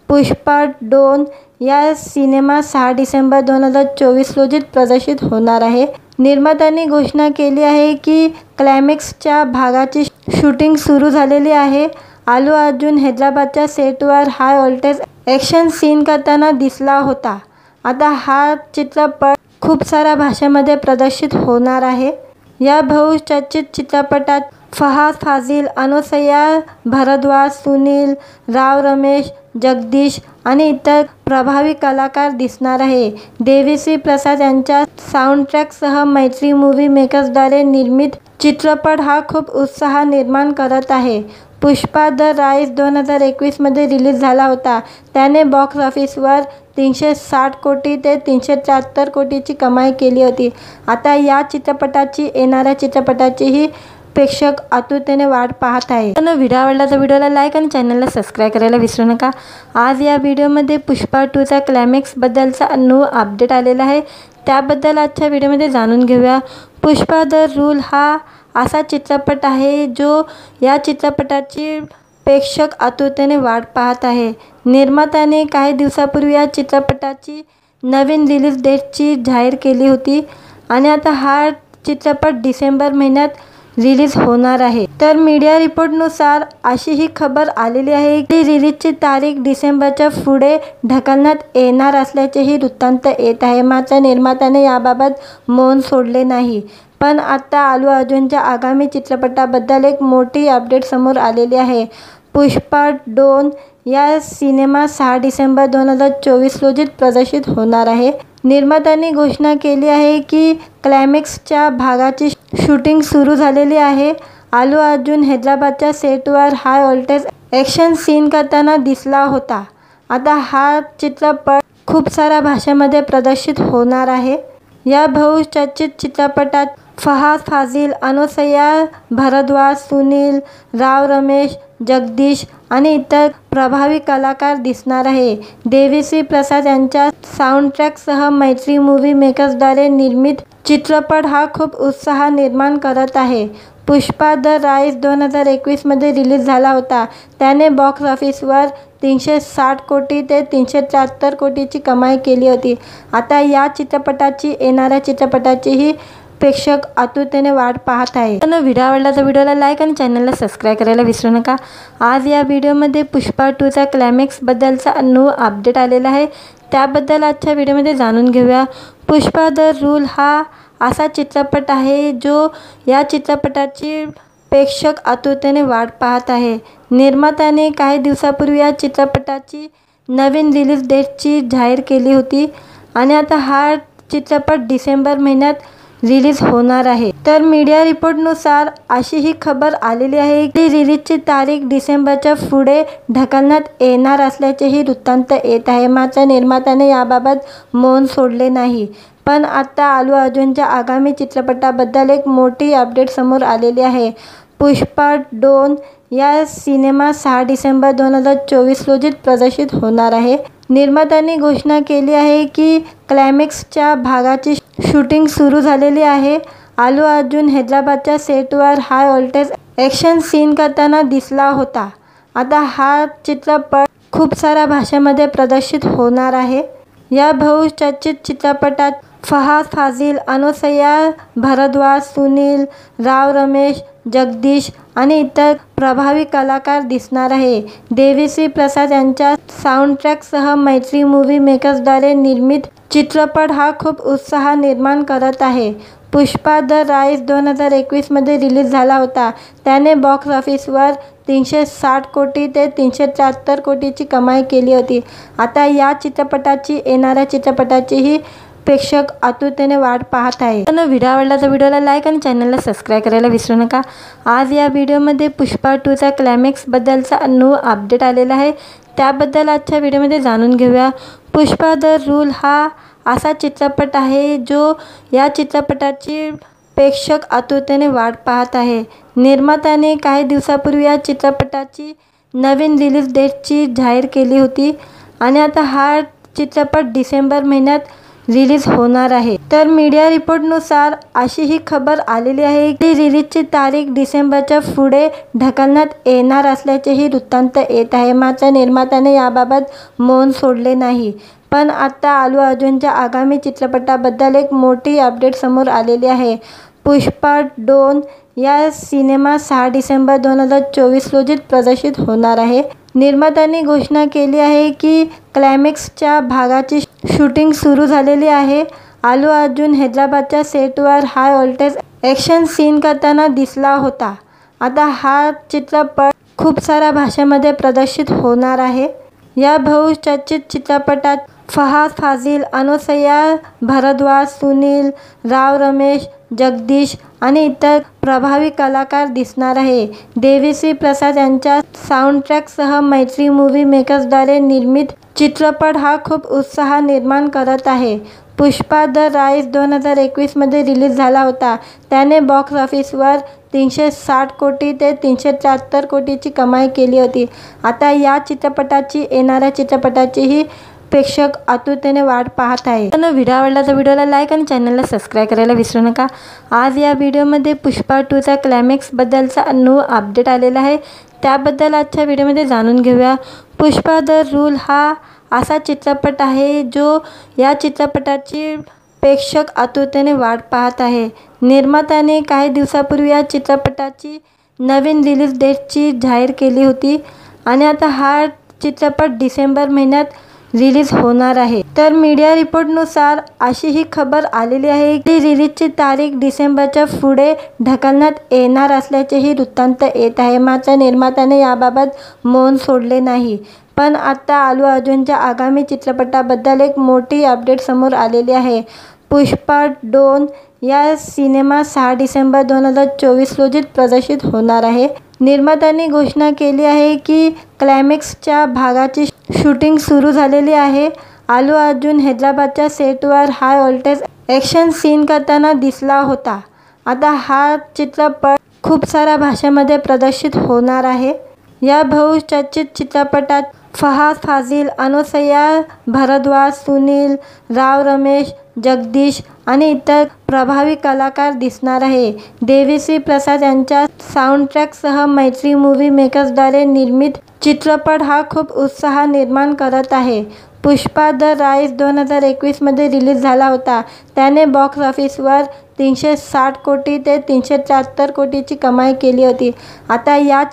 पुष्पा 2 या सिनेमा 6 डिसेंबर 2024 रोजी प्रदर्शित होणार आहे। निर्मात्यांनी घोषणा केली आहे की क्लायमॅक्सच्या भागाची शूटिंग सुरू झालेली आहे। अल्लू अर्जुन हैदराबादच्या सेटवर हाय व्होल्टेज ॲक्शन सीन करताना दिसला होता। आता हा चित्रपट खूप साऱ्या भाषांमध्ये प्रदर्शित होणार आहे। या बहुचर्चित चित्रपटात फहाद फाजिल, अनुसया भारद्वाज, सुनील राव रमेश, जगदीश आणि इतर प्रभावी कलाकार दिसणार आहे। देवीश्री प्रसाद यांच्या साऊंडट्रॅकसह मैत्री मूव्ही मेकर्सद्वारे निर्मित चित्रपट हा खूप उत्साह निर्माण करत आहे। पुष्पा द राईज 2021 मध्ये रिलीज झाला होता। त्याने बॉक्स ऑफिसवर 360 कोटी ते 373 कोटीची कमाई केली होती। आता या चित्रपटाची येणाऱ्या चित्रपटाचीही प्रेक्षक आतुरतेने वाट पाहत आहे। व्हिडिओ आवडला तर व्हिडिओला लाईक आणि चॅनलला सबस्क्राईब करायला विसरू नका। आज या व्हिडिओमध्ये पुष्पा 2चा क्लायमॅक्सबद्दलचा न्यू अपडेट आलेला आहे, त्याबद्दल आजच्या व्हिडिओमध्ये जाणून घेऊया। पुष्पा द रूल हा असा चित्रपट आहे जो या चित्रपटाची प्रेक्षक आतुरतेने वाट पाहत आहे। निर्मात्याने काही दिवसापूर्वी या चित्रपटाची नवीन रिलीज डेटची जाहीर केली होती आणि आता हा चित्रपट डिसेंबर महिन्यात रिलीज होणार आहे। तर मीडिया रिपोर्टनुसार अशी ही खबर आलेली आहे की रिलीजची तारीख डिसेंबरच्या पुढे ढकलण्यात येणार असल्याचेही वृत्तांत येत आहे। मात्र निर्मात्याने याबाबत मौन सोडले नाही। पण आता आलू अर्जुनच्या आगामी चित्रपटाबद्दल एक मोठी अपडेट समोर आलेली आहे. पुष्पा 2 या सिनेमा 6 डिसेंबर 2024 रोजी प्रदर्शित होणार आहे. निर्मात्यांनी घोषणा केली आहे की क्लायमॅक्सच्या भागाची शूटिंग सुरू झालेली आहे. आलू अर्जुन हैदराबादच्या सेटवर हाय व्होल्टेज ॲक्शन सीन करताना दिसला होता. आता हा चित्रपट खूप साऱ्या भाषांमध्ये प्रदर्शित होणार आहे. या बहुचर्चित चित्रपटात फहाद फाजिल, अनुसया भारद्वाज, सुनील राव रमेश, जगदीश आणि इतर प्रभावी कलाकार दिसणार आहे. देवीश्री प्रसाद यांच्या साऊंडट्रॅकसह मैत्री मूव्ही मेकर्सद्वारे निर्मित चित्रपट हा खूप उत्साह निर्माण करत आहे. पुष्पा द राईज 2021 मध्ये रिलीज झाला होता. त्याने बॉक्स ऑफिसवर 360 कोटी ते 373 कोटीची कमाई केली होती. आता या चित्रपटाची येणाऱ्या चित्रपटाचीही प्रेक्षक आतुरतेने वाट पाहत आहे. व्हिडिओ आवडला तर व्हिडिओला लाईक आणि चॅनलला सबस्क्राईब करायला विसरू नका. आज या व्हिडिओमध्ये पुष्पा 2चा क्लायमॅक्सबद्दलचा न्यू अपडेट आलेला आहे. त्याबद्दल आजच्या व्हिडिओमध्ये जाणून घेऊया. पुष्पा द रूल हा असा चित्रपट आहे जो या चित्रपटाची प्रेक्षक आतुरतेने वाट पाहत आहे. निर्मात्याने काही दिवसापूर्वी या चित्रपटाची नवीन रिलीज डेटची जाहीर केली होती आणि आता हा चित्रपट डिसेंबर महिन्यात रिलीज होणार आहे. तर मीडिया रिपोर्टनुसार अशी ही खबर आलेली आहे की रिलीजची तारीख डिसेंबरच्या पुढे ढकलण्यात येणार असल्याचेही वृत्तांत येत आहे. मात्र निर्मात्याने याबाबत मौन सोडले नाही. पण आता आलू अर्जुनच्या आगामी चित्रपटाबद्दल एक मोठी अपडेट समोर आलेली आहे. पुष्पा 2 या सिनेमा 6 डिसेंबर 2024 रोजी प्रदर्शित होणार आहे. निर्मात्यांनी घोषणा केली आहे की क्लायमॅक्सच्या भागाची शूटिंग सुरू झालेली आहे. आलू अर्जुन हैदराबादच्या सेटवर हाय व्होल्टेज ॲक्शन सीन करताना दिसला होता. आता हा चित्रपट खूप साऱ्या भाषांमध्ये प्रदर्शित होणार आहे. या बहुचर्चित चित्रपटात फहाद फाजिल, अनुसया भारद्वाज, सुनील राव रमेश, जगदीश आणि इतर प्रभावी कलाकार दिसणार आहे. देवीश्री प्रसाद यांच्या साऊंडट्रॅकसह मैत्री मूव्ही मेकर्सद्वारे निर्मित चित्रपट हा खूप उत्साह निर्माण करत आहे. पुष्पा द राईज 2021 मध्ये रिलीज झाला होता. त्याने बॉक्स ऑफिसवर 360 कोटी ते 373 कोटीची कमाई केली होती. आता या चित्रपटाची येणाऱ्या चित्रपटाचीही प्रेक्षक आतुरतेने वाट पाहत आहे. व्हिडिओ आवडला तर व्हिडिओला लाईक आणि चॅनलला सबस्क्राईब करायला विसरू नका. आज या व्हिडिओमध्ये पुष्पा 2चा क्लायमॅक्सबद्दलचा न्यू अपडेट आलेला आहे. त्याबद्दल आजच्या व्हिडिओमध्ये जाणून घेऊया. पुष्पा द रूल हा असा चित्रपट आहे जो या चित्रपटाची प्रेक्षक आतुरतेने वाट पाहत आहे. निर्मात्याने काही दिवसापूर्वी या चित्रपटाची नवीन रिलीज डेटची जाहीर केली होती आणि आता हा चित्रपट डिसेंबर महिन्यात रिलीज होणार आहे. तर मीडिया रिपोर्टनुसार अशी ही खबर आलेली आहे की रिलीजची तारीख डिसेंबरच्या पुढे ढकलण्यात येणार असल्याचेही वृत्तांत येत आहे. मात्र निर्मात्याने याबाबत मौन सोडले नाही. पण आता आलू अर्जुनच्या आगामी चित्रपटाबद्दल एक मोठी अपडेट समोर आलेली आहे. पुष्पा 2 या सिनेमा 6 डिसेंबर 2024 रोजी प्रदर्शित होणार आहे. निर्मात्यांनी घोषणा केली आहे की क्लायमॅक्सच्या भागाची शूटिंग सुरू झालेली आहे. आलू अर्जुन हैदराबादच्या सेटवर हाय व्होल्टेज ॲक्शन सीन करताना दिसला होता. आता हा चित्रपट खूप साऱ्या भाषांमध्ये प्रदर्शित होणार आहे. या बहुचर्चित चित्रपटात फहाद फाजिल, अनुसया भारद्वाज, सुनील राव रमेश, जगदीश आणि इतर प्रभावी कलाकार दिसणार आहे. देवीश्री प्रसाद यांच्या साऊंडट्रॅकसह मैत्री मूव्ही मेकर्सद्वारे निर्मित चित्रपट हा खूप उत्साह निर्माण करत आहे. पुष्पा द राईज 2021 मध्ये रिलीज झाला होता. त्याने बॉक्स ऑफिसवर 360 कोटी ते 373 कोटीची कमाई केली होती. आता या चित्रपटाची येणाऱ्या चित्रपटाचीही प्रेक्षक आतुरतेने वाट पाहत आहे. व्हिडिओ आवडला तर व्हिडिओला लाईक आणि चॅनलला सबस्क्राईब करायला विसरू नका. आज या व्हिडिओमध्ये पुष्पा 2चा क्लायमॅक्सबद्दलचा न्यू अपडेट आलेला आहे. त्याबद्दल आजच्या व्हिडिओमध्ये जाणून घेऊया. पुष्पा द रूल हा असा चित्रपट आहे जो या चित्रपटाची प्रेक्षक आतुरतेने वाट पाहत आहे. निर्मात्याने काही दिवसापूर्वी या चित्रपटाची नवीन रिलीज डेटची जाहीर केली होती आणि आता हा चित्रपट डिसेंबर महिन्यात रिलीज होणार आहे। तर मीडिया रिपोर्टनुसार अशी ही खबर आलेली आहे की रिलीजची तारीख डिसेंबरच्या पुढे ढकलण्यात येणार असल्याचेही वृत्तांत येत आहे। मात्र निर्मात्याने याबाबत मौन सोडले नाही। पण आता अल्लू अर्जुनच्या आगामी चित्रपटाबद्दल एक मोठी अपडेट समोर आलेली आहे। पुष्पा 2 या सिनेमा 6 डिसेंबर 2024 रोजी प्रदर्शित होणार आहे। निर्मात्यांनी घोषणा केली आहे की क्लायमॅक्सच्या भागाची शूटिंग सुरू झालेली आहे। अल्लू अर्जुन हैदराबादच्या सेटवर हाय व्होल्टेज ॲक्शन सीन करताना दिसला होता। आता हा चित्रपट खूप साऱ्या भाषांमध्ये प्रदर्शित होणार आहे। या बहुचर्चित चित्रपटात फहाद फाजिल, अनुसया भारद्वाज, सुनील राव रमेश, जगदीश आणि इतर प्रभावी कलाकार दिसणार आहे। देवीश्री प्रसाद यांच्या साऊंडट्रॅकसह मैत्री मूव्ही मेकर्सद्वारे निर्मित चित्रपट हा खूप उत्साह निर्माण करत आहे। पुष्पा द राईज 2021 मध्ये रिलीज झाला होता। त्याने बॉक्स ऑफिसवर 360 कोटी ते 373 कोटीची कमाई केली होती। आता या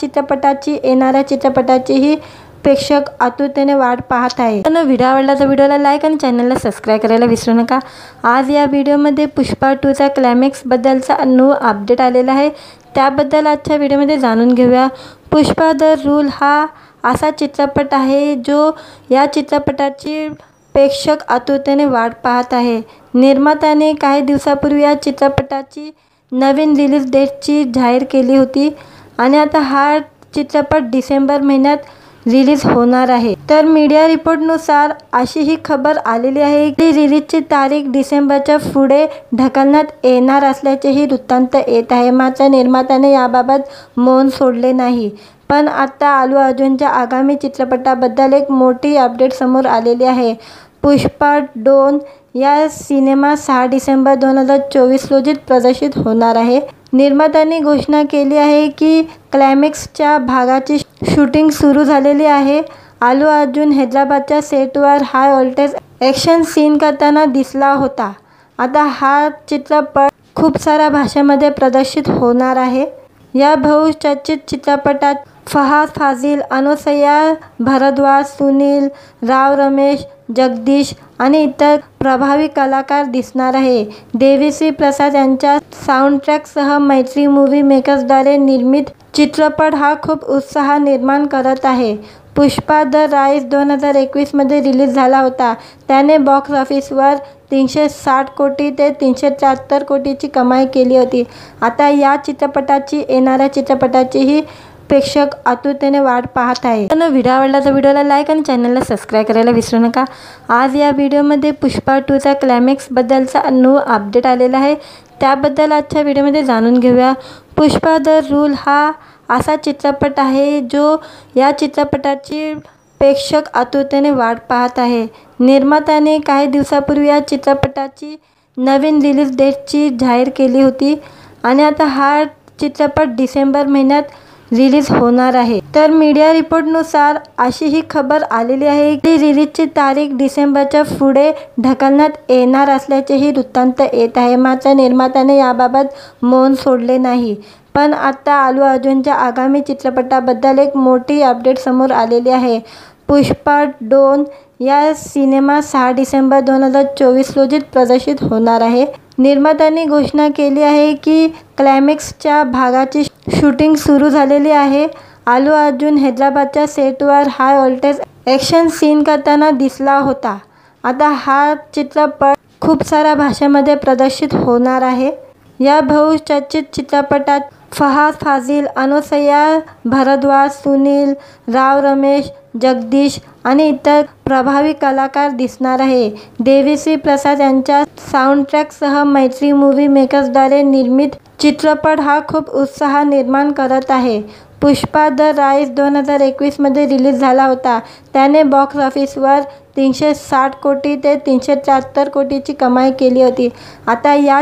येणाऱ्या चित्रपटाचीही प्रेक्षक आतुरतेने वाट पाहत आहे। व्हिडिओ आवडला तर व्हिडिओला लाईक आणि चॅनलला सबस्क्राईब करायला विसरू नका। आज या व्हिडिओमध्ये पुष्पा 2चा क्लायमॅक्सबद्दलचा न्यू अपडेट आलेला आहे। त्याबद्दल आजच्या व्हिडिओमध्ये जाणून घेऊया। पुष्पा द रूल हा असा चित्रपट आहे जो या चित्रपटाची प्रेक्षक आतुरतेने वाट पाहत आहे। निर्मात्याने काही दिवसापूर्वी या चित्रपटाची नवीन रिलीज डेटची जाहीर केली होती आणि आता हा चित्रपट डिसेंबर महिन्यात रिलीज होणार आहे। तर मीडिया रिपोर्टनुसार अशी ही खबर आलेली आहे की रिलीजची तारीख डिसेंबरच्या पुढे ढकलण्यात येणार असल्याचेही वृत्तांत येत आहे। मात्र निर्मात्याने याबाबत मौन सोडले नाही। पण आता अल्लू अर्जुनच्या आगामी चित्रपटाबद्दल एक मोठी अपडेट समोर आलेली आहे। पुष्पा 2 या सिनेमा 6 डिसेंबर 2024 रोजी प्रदर्शित होणार आहे। निर्मात्यांनी घोषणा केली आहे की क्लायमॅक्सच्या भागाची शूटिंग सुरू झालेली आहे। अल्लू अर्जुन हैदराबादच्या सेटवर हाय व्होल्टेज ॲक्शन सीन करताना दिसला होता। आता हा चित्रपट खूप साऱ्या भाषांमध्ये प्रदर्शित होणार आहे। या बहुचर्चित चित्रपटात फहाद फाजिल, अनुसया भारद्वाज, सुनील राव रमेश, जगदीश आणि इतर प्रभावी कलाकार दिसणार आहे। देवीश्री प्रसाद यांच्या साऊंडट्रॅकसह मैत्री मूव्ही मेकर्सद्वारे निर्मित चित्रपट हा खूप उत्साह निर्माण करत आहे। पुष्पा द राईज 2021 मध्ये रिलीज झाला होता। त्याने बॉक्स ऑफिसवर 360 कोटी ते 373 कोटीची कमाई केली होती। आता या येणाऱ्या चित्रपटाचीही प्रेक्षक आतुरतेने वाट पाहत आहे। व्हिडिओ आवडला तर व्हिडिओला लाईक आणि चॅनलला सबस्क्राईब करायला विसरू नका। आज या व्हिडिओमध्ये पुष्पा 2चा क्लायमॅक्सबद्दलचा न्यू अपडेट आलेला आहे। त्याबद्दल आजच्या व्हिडिओमध्ये जाणून घेऊया। पुष्पा द रूल हा असा चित्रपट आहे जो या चित्रपटाची प्रेक्षक आतुरतेने वाट पाहत आहे। निर्मात्याने काही दिवसापूर्वी या चित्रपटाची नवीन रिलीज डेटची जाहीर केली होती आणि आता हा चित्रपट डिसेंबर महिन्यात रिलीज होणार आहे। तर मीडिया रिपोर्टनुसार अशी ही खबर आलेली आहे की रिलीजची तारीख डिसेंबरच्या पुढे ढकलण्यात येणार असल्याचेही वृत्तांत येत आहे। मात्र निर्मात्याने याबाबत मौन सोडले नाही। पण आता अल्लू अर्जुनच्या आगामी चित्रपटाबद्दल एक मोठी अपडेट समोर आलेली आहे। पुष्पा 2 या सिनेमा 6 डिसेंबर 2024 रोजी प्रदर्शित होणार आहे। निर्मात्यांनी घोषणा केली आहे की क्लायमॅक्सच्या भागाची शूटिंग सुरू झालेली आहे। अल्लू अर्जुन हैदराबादच्या सेटवर हाय व्होल्टेज ॲक्शन सीन करताना दिसला होता। आता हा चित्रपट खूप साऱ्या भाषांमध्ये प्रदर्शित होणार आहे। या बहुचर्चित चित्रपटात फहाद फाजिल, अनुसया भारद्वाज, सुनील राव रमेश, जगदीश आणि इतर प्रभावी कलाकार दिसणार आहे। देवीश्री प्रसाद यांच्या साऊंडट्रॅकसह मैत्री मूव्ही मेकर्सद्वारे निर्मित चित्रपट हा खूप उत्साह निर्माण करत आहे। पुष्पा द राईज 2021 मध्ये रिलीज झाला होता। त्याने बॉक्स ऑफिसवर 360 कोटी ते 373 कोटीची कमाई केली होती। आता या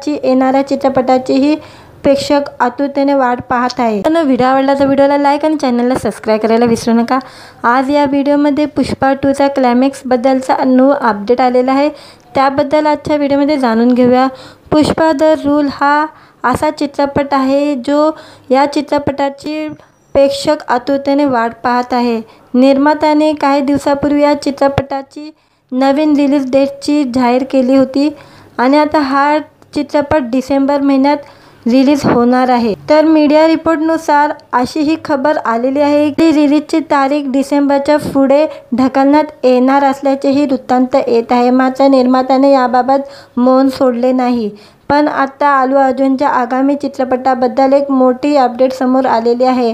येणाऱ्या चित्रपटाचीही प्रेक्षक आतुरतेने वाट पाहत आहे। व्हिडिओ आवडला तर व्हिडिओला लाईक आणि चॅनलला सबस्क्राईब करायला विसरू नका। आज या व्हिडिओमध्ये पुष्पा 2चा क्लायमॅक्सबद्दलचा न्यू अपडेट आलेला आहे। त्याबद्दल आजच्या व्हिडिओमध्ये जाणून घेऊया। पुष्पा द रूल हा असा चित्रपट आहे जो या चित्रपटाची प्रेक्षक आतुरतेने वाट पाहत आहे। निर्मात्याने काही दिवसापूर्वी या चित्रपटाची नवीन रिलीज डेटची जाहीर केली होती आणि आता हा चित्रपट डिसेंबर महिन्यात रिलीज होणार आहे। तर मीडिया रिपोर्टनुसार अशी ही खबर आलेली आहे की रिलीजची तारीख डिसेंबरच्या पुढे ढकलण्यात येणार असल्याचेही वृत्तांत येत आहे। मात्र निर्मात्याने याबाबत मौन सोडले नाही। पण आता अल्लू अर्जुनच्या आगामी चित्रपटाबद्दल एक मोठी अपडेट समोर आलेली आहे।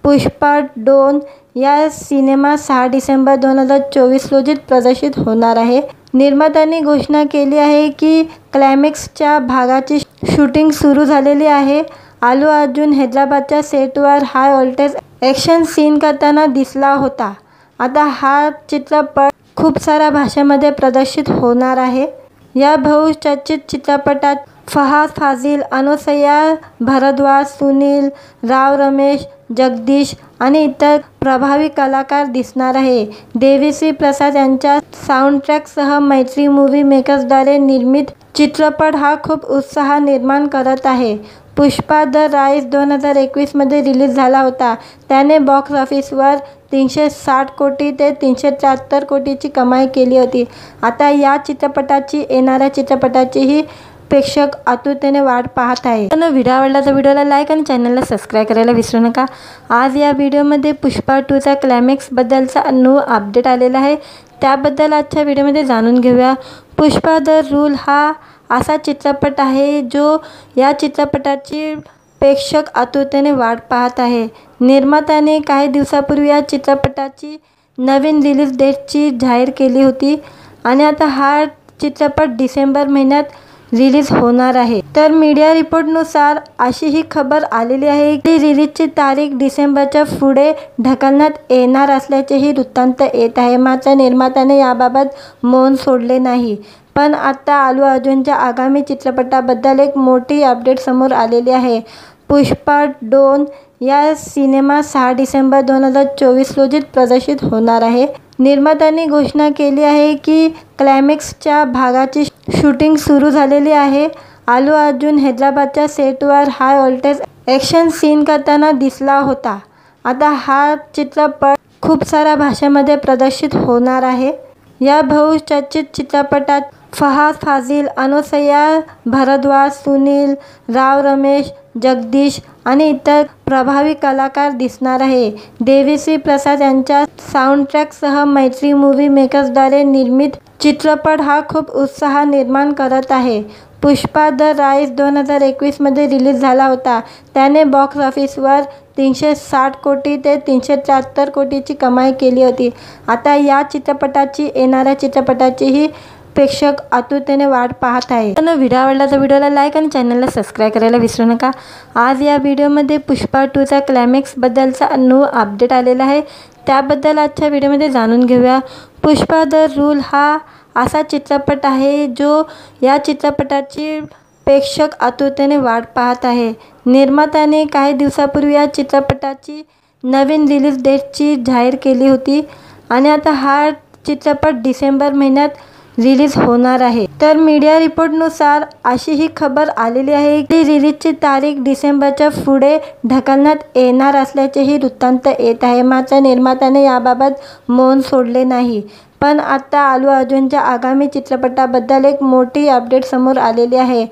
पुष्पा 2 या सिनेमा 6 डिसेंबर 2024 रोजी प्रदर्शित होणार आहे। निर्मात्यांनी घोषणा केली आहे की क्लायमॅक्सच्या भागाची शूटिंग सुरू झालेली आहे। अल्लू अर्जुन हैदराबादच्या सेटवर हाय व्होल्टेज ॲक्शन सीन करताना दिसला होता। आता हा चित्रपट खूप साऱ्या भाषांमध्ये प्रदर्शित होणार आहे। या बहुचर्चित चित्रपटात फहाद फाजिल, अनुसया भारद्वाज, सुनील राव रमेश, जगदीश आणि इतर प्रभावी कलाकार दिसणार आहे। देवीश्री प्रसाद यांच्या साऊंडट्रॅकसह मैत्री मूव्ही मेकर्सद्वारे निर्मित चित्रपट हा खूप उत्साह निर्माण करत आहे। पुष्पा द राईज 2021 मध्ये रिलीज झाला होता। त्याने बॉक्स ऑफिसवर 360 कोटी ते 373 कोटीची कमाई केली होती। आता या येणाऱ्या चित्रपटाचीही प्रेक्षक आतुरतेने वाट पाहत आहे। व्हिडिओ आवडला तर व्हिडिओला लाईक आणि चॅनलला सबस्क्राईब करायला विसरू नका। आज या व्हिडिओमध्ये पुष्पा 2चा क्लायमॅक्सबद्दलचा न्यू अपडेट आलेला आहे। त्याबद्दल आजच्या व्हिडिओमध्ये जाणून घेऊया। पुष्पा द रूल हा असा चित्रपट आहे जो या चित्रपटाची प्रेक्षक आतुरतेने वाट पाहत आहे। निर्मात्याने काही दिवसापूर्वी या चित्रपटाची नवीन रिलीज डेटची जाहीर केली होती आणि आता हा चित्रपट डिसेंबर महिन्यात रिलीज होणार आहे। तर मीडिया रिपोर्टनुसार अशी ही खबर आलेली आहे की रिलीजची तारीख डिसेंबरच्या पुढे ढकलण्यात येणार असल्याचेही वृत्तांत येत आहे। मात्र निर्मात्याने याबाबत मौन सोडले नाही। पण आता अल्लू अर्जुनच्या आगामी चित्रपटाबद्दल एक मोठी अपडेट समोर आलेली आहे। पुष्पा 2 या सिनेमा 6 डिसेंबर 2024 रोजी प्रदर्शित होणार आहे। निर्मात्यांनी घोषणा केली आहे की क्लायमॅक्सच्या भागाची शूटिंग सुरू झालेली आहे। अल्लू अर्जुन हैदराबादच्या सेटवर हाय व्होल्टेज ॲक्शन सीन करताना दिसला होता। आता हा चित्रपट खूप साऱ्या भाषांमध्ये प्रदर्शित होणार आहे। या बहुचर्चित चित्रपटात फहाद फाजिल, अनुसया भारद्वाज, सुनील राव रमेश, जगदीश आणि इतर प्रभावी कलाकार दिसणार आहे। देवीश्री प्रसाद यांच्या साऊंडट्रॅकसह मैत्री मूव्ही मेकर्सद्वारे निर्मित चित्रपट हा खूप उत्साह निर्माण करत आहे। पुष्पा द राईज 2021 मध्ये रिलीज झाला होता। त्याने बॉक्स ऑफिसवर 360 कोटी ते 373 कोटीची कमाई केली होती। आता या येणाऱ्या चित्रपटाचीही प्रेक्षक आतुरतेने वाट पाहत आहे। व्हिडिओ आवडला तर व्हिडिओला लाईक आणि चॅनलला सबस्क्राईब करायला विसरू नका। आज या व्हिडिओमध्ये पुष्पा 2चा क्लायमॅक्सबद्दलचा न्यू अपडेट आलेला आहे। त्याबद्दल आजच्या व्हिडिओमध्ये जाणून घेऊया। पुष्पा द रूल हा असा चित्रपट आहे जो या चित्रपटाची प्रेक्षक आतुरतेने वाट पाहत आहे। निर्मात्याने काही दिवसापूर्वी या चित्रपटाची नवीन रिलीज डेटची जाहीर केली होती आणि आता हा चित्रपट डिसेंबर महिन्यात रिलीज होणार आहे। तर मीडिया रिपोर्टनुसार अशी ही खबर आलेली आहे की रिलीजची तारीख डिसेंबरच्या पुढे ढकलण्यात येणार असल्याचेही वृत्तांत येत आहे। मात्र निर्मात्याने याबाबत मौन सोडले नाही। पण आता अल्लू अर्जुनच्या आगामी चित्रपटाबद्दल एक मोठी अपडेट समोर आलेली आहे।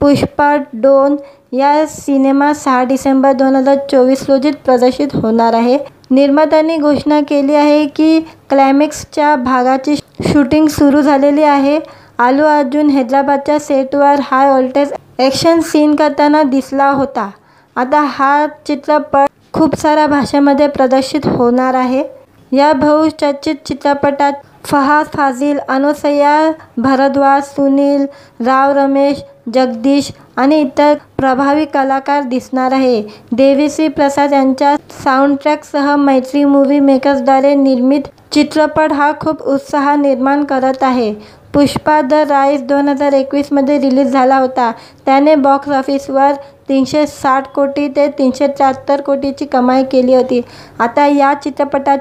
पुष्पा 2 या सिनेमा 6 डिसेंबर 2024 रोजी प्रदर्शित होणार आहे। निर्मात्यांनी घोषणा केली आहे की क्लायमॅक्सच्या भागाची शूटिंग सुरू झालेली आहे। अल्लू अर्जुन हैदराबादच्या सेटवर हाय व्होल्टेज ॲक्शन सीन करताना दिसला होता। आता हा चित्रपट खूप साऱ्या भाषांमध्ये प्रदर्शित होणार आहे। या बहुचर्चित चित्रपटात फहाद फाजिल, अनुसया भारद्वाज, सुनील राव रमेश, जगदीश आणि इतर प्रभावी कलाकार दिसणार आहे। देवीश्री प्रसाद यांच्या साऊंडट्रॅकसह मैत्री मूव्ही मेकर्सद्वारे निर्मित चित्रपट हा खूप उत्साह निर्माण करत आहे। पुष्पा द राईज 2021 मध्ये रिलीज झाला होता। त्याने बॉक्स ऑफिसवर 360 कोटी ते 373 कोटीची कमाई केली होती। आता या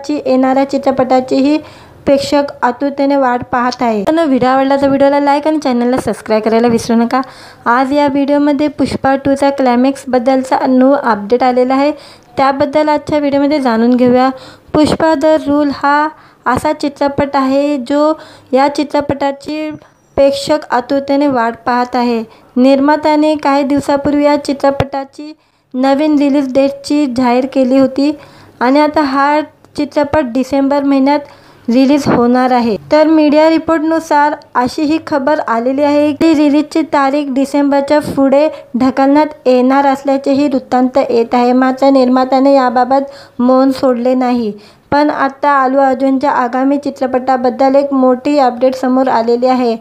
येणाऱ्या चित्रपटाचीही प्रेक्षक आतुरतेने वाट पाहत आहे। व्हिडिओ आवडला तर व्हिडिओला लाईक आणि चॅनलला सबस्क्राईब करायला विसरू नका। आज या व्हिडिओमध्ये पुष्पा 2चा क्लायमॅक्सबद्दलचा न्यू अपडेट आलेला आहे। त्याबद्दल आजच्या व्हिडिओमध्ये जाणून घेऊया। पुष्पा द रूल हा असा चित्रपट आहे जो या चित्रपटाची प्रेक्षक आतुरतेने वाट पाहत आहे। निर्मात्याने काही दिवसापूर्वी या चित्रपटाची नवीन रिलीज डेटची जाहीर केली होती आणि आता हा चित्रपट डिसेंबर महिन्यात रिलीज होणार आहे। तर मीडिया रिपोर्टनुसार अशी ही खबर आलेली आहे की रिलीजची तारीख डिसेंबरच्या पुढे ढकलण्यात येणार असल्याचेही वृत्तांत येत आहे। मात्र निर्मात्याने याबाबत मौन सोडले नाही। पण आता अल्लू अर्जुनच्या आगामी चित्रपटाबद्दल एक मोठी अपडेट समोर आलेली आहे।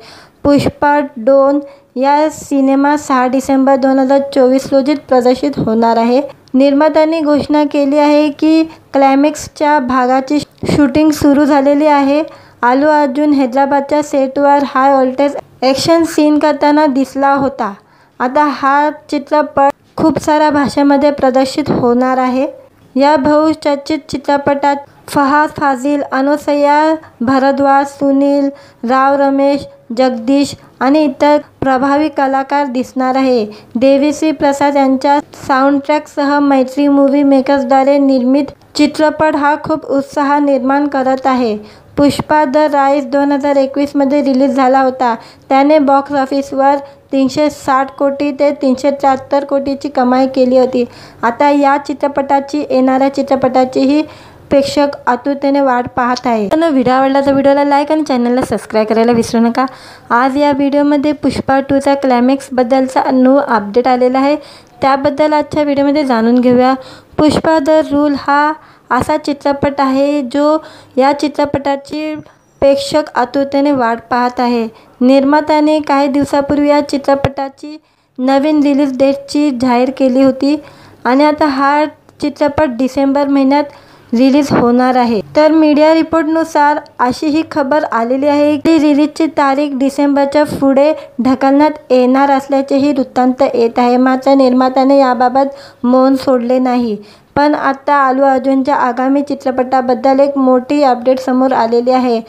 पुष्पा 2 या सिनेमा 6 डिसेंबर 2024 रोजी प्रदर्शित होणार आहे। निर्मात्यांनी घोषणा केली आहे की क्लायमॅक्सच्या भागाची शूटिंग सुरू झालेली आहे। अल्लू अर्जुन हैदराबादच्या सेटवर हाय व्होल्टेज ॲक्शन सीन करताना दिसला होता। आता हा चित्रपट खूप साऱ्या भाषांमध्ये प्रदर्शित होणार आहे। या बहुचर्चित चित्रपटात फहाद फाजिल, अनुसया भारद्वाज, सुनील राव रमेश, जगदीश आणि इतर प्रभावी कलाकार दिसणार आहे। देवीश्री प्रसाद यांच्या साऊंडट्रॅकसह मैत्री मूव्ही मेकर्सद्वारे निर्मित चित्रपट हा खूप उत्साह निर्माण करत आहे। पुष्पा द राईज 2021 मध्ये रिलीज झाला होता। त्याने बॉक्स ऑफिसवर 360 कोटी ते 373 कोटीची कमाई केली होती। आता या चित्रपटाची येणाऱ्या चित्रपटाचीही प्रेक्षक आतुरतेने वाट पाहत आहे। तर व्हिडिओ आवडला तर व्हिडिओला लाईक आणि चॅनलला सबस्क्राईब करायला विसरू नका। आज या व्हिडिओमध्ये पुष्पा 2चा क्लायमॅक्सबद्दलचा न्यू अपडेट आलेला आहे। त्याबद्दल आजच्या व्हिडिओमध्ये जाणून घेऊया। पुष्पा द रूल हा असा चित्रपट आहे जो या चित्रपटाची प्रेक्षक आतुरतेने वाट पाहत आहे। निर्मात्याने काही दिवसापूर्वी या चित्रपटाची नवीन रिलीज डेटची जाहीर केली होती आणि आता हा चित्रपट डिसेंबर महिन्यात रिलीज होणार आहे। तर मीडिया रिपोर्टनुसार अशी ही खबर आलेली आहे की रिलीजची तारीख डिसेंबरच्या पुढे ढकलण्यात येणार असल्याचेही वृत्तांत येत आहे। मात्र निर्मात्याने याबाबत मौन सोडले नाही। पण आता अल्लू अर्जुनच्या आगामी चित्रपटाबद्दल एक मोठी अपडेट समोर आलेली आहे।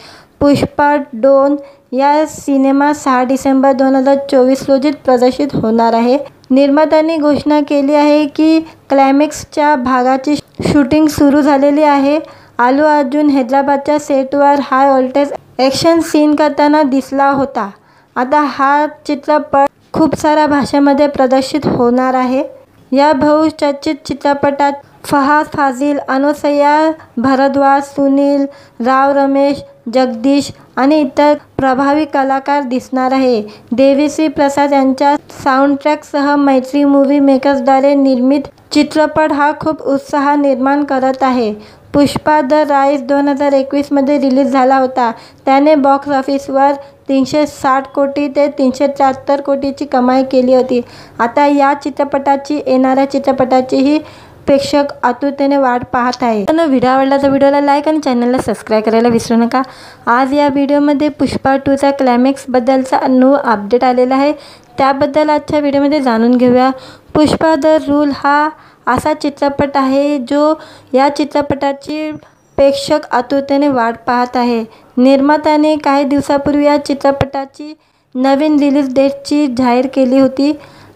पुष्पा 2 या सिनेमा 6 डिसेंबर 2024 रोजी प्रदर्शित होणार आहे। निर्मात्यांनी घोषणा केली आहे की क्लायमॅक्सच्या भागाची शूटिंग सुरू झालेली आहे। अल्लू अर्जुन हैदराबादच्या सेटवर हाय व्होल्टेज ॲक्शन सीन करताना दिसला होता। आता हा चित्रपट खूप साऱ्या भाषांमध्ये प्रदर्शित होणार आहे। या बहुचर्चित चित्रपटात फहाद फाजिल, अनुसया भारद्वाज, सुनील राव रमेश, जगदीश आणि इतर प्रभावी कलाकार दिसणार आहे। देवीश्री प्रसाद यांच्या साऊंडट्रॅकसह मैत्री मूव्ही मेकर्सद्वारे निर्मित चित्रपट हा खूप उत्साह निर्माण करत आहे। पुष्पा द राईज 2021 मध्ये रिलीज झाला होता। त्याने बॉक्स ऑफिसवर 360 कोटी ते 373 कोटीची कमाई केली होती। आता या चित्रपटाची येणाऱ्या चित्रपटाचीही प्रेक्षक आतुरतेने वाट पाहत आहे। तर व्हिडिओ आवडला तर व्हिडिओला लाईक आणि चॅनलला सबस्क्राईब करायला विसरू नका। आज या व्हिडिओमध्ये पुष्पा 2चा क्लायमॅक्सबद्दलचा न्यू अपडेट आलेला आहे। त्याबद्दल आजच्या व्हिडिओमध्ये जाणून घेऊया। पुष्पा द रूल हा असा चित्रपट आहे जो या चित्रपटाची प्रेक्षक आतुरतेने वाट पाहत आहे। निर्मात्याने काही दिवसापूर्वी या चित्रपटाची नवीन रिलीज डेटची जाहीर केली होती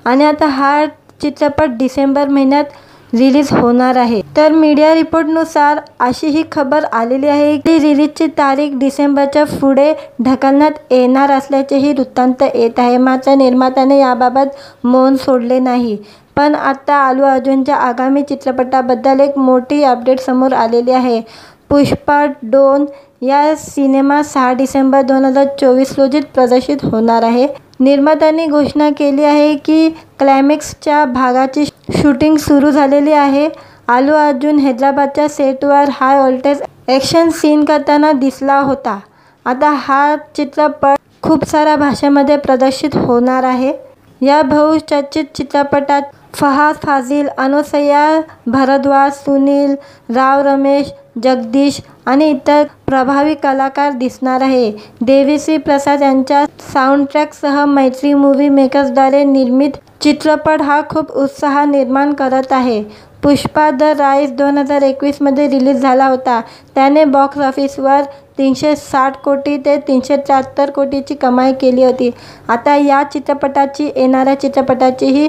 आणि आता हा चित्रपट डिसेंबर महिन्यात रिलीज होणार आहे। तर मीडिया रिपोर्टनुसार अशी ही खबर आलेली आहे की रिलीजची तारीख डिसेंबरच्या पुढे ढकलण्यात येणार असल्याचेही वृत्तांत येत आहे। मात्र निर्मात्याने याबाबत मौन सोडले नाही। पण आता अल्लू अर्जुनच्या आगामी चित्रपटाबद्दल एक मोठी अपडेट समोर आलेली आहे। पुष्पा 2 या सिनेमा 6 डिसेंबर 2024 रोजी प्रदर्शित होणार आहे। निर्मात्यांनी घोषणा केली आहे की क्लायमॅक्सच्या भागाची शूटिंग सुरू झालेली आहे। अल्लू अर्जुन हैदराबादच्या सेटवर हाय व्होल्टेज ॲक्शन सीन करताना दिसला होता। आता हा चित्रपट खूप साऱ्या भाषांमध्ये प्रदर्शित होणार आहे। या बहुचर्चित चित्रपटात फहाद फाजिल, अनुसया भारद्वाज, सुनील राव रमेश, जगदीश आणि इतर प्रभावी कलाकार दिसणार आहे। देवीश्री प्रसाद यांच्या साऊंडट्रॅकसह मैत्री मूव्ही मेकर्सद्वारे निर्मित चित्रपट हा खूप उत्साह निर्माण करत आहे। पुष्पा द राईज 2021 मध्ये रिलीज झाला होता। त्याने बॉक्स ऑफिसवर 360 कोटी ते 373 कोटीची कमाई केली होती। आता या चित्रपटाची येणाऱ्या चित्रपटाचीही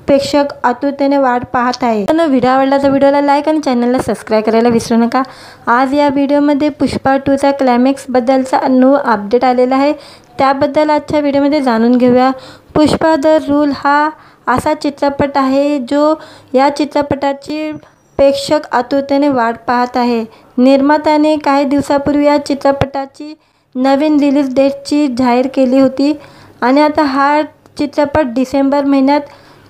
प्रेक्षक आतुरतेने वाट पाहत आहे. पण व्हिडिओ आवडला तर व्हिडिओला लाईक आणि चॅनलला सबस्क्राईब करायला विसरू नका. आज या व्हिडिओमध्ये पुष्पा 2चा क्लायमॅक्सबद्दलचा न्यू अपडेट आलेला आहे. त्याबद्दल आजच्या व्हिडिओमध्ये जाणून घेऊया. पुष्पा द रूल हा असा चित्रपट आहे जो या चित्रपटाची प्रेक्षक आतुरतेने वाट पाहत आहे. निर्मात्याने काही दिवसापूर्वी या चित्रपटाची नवीन रिलीज डेटची जाहीर केली होती आणि आता हा चित्रपट डिसेंबर महिन्यात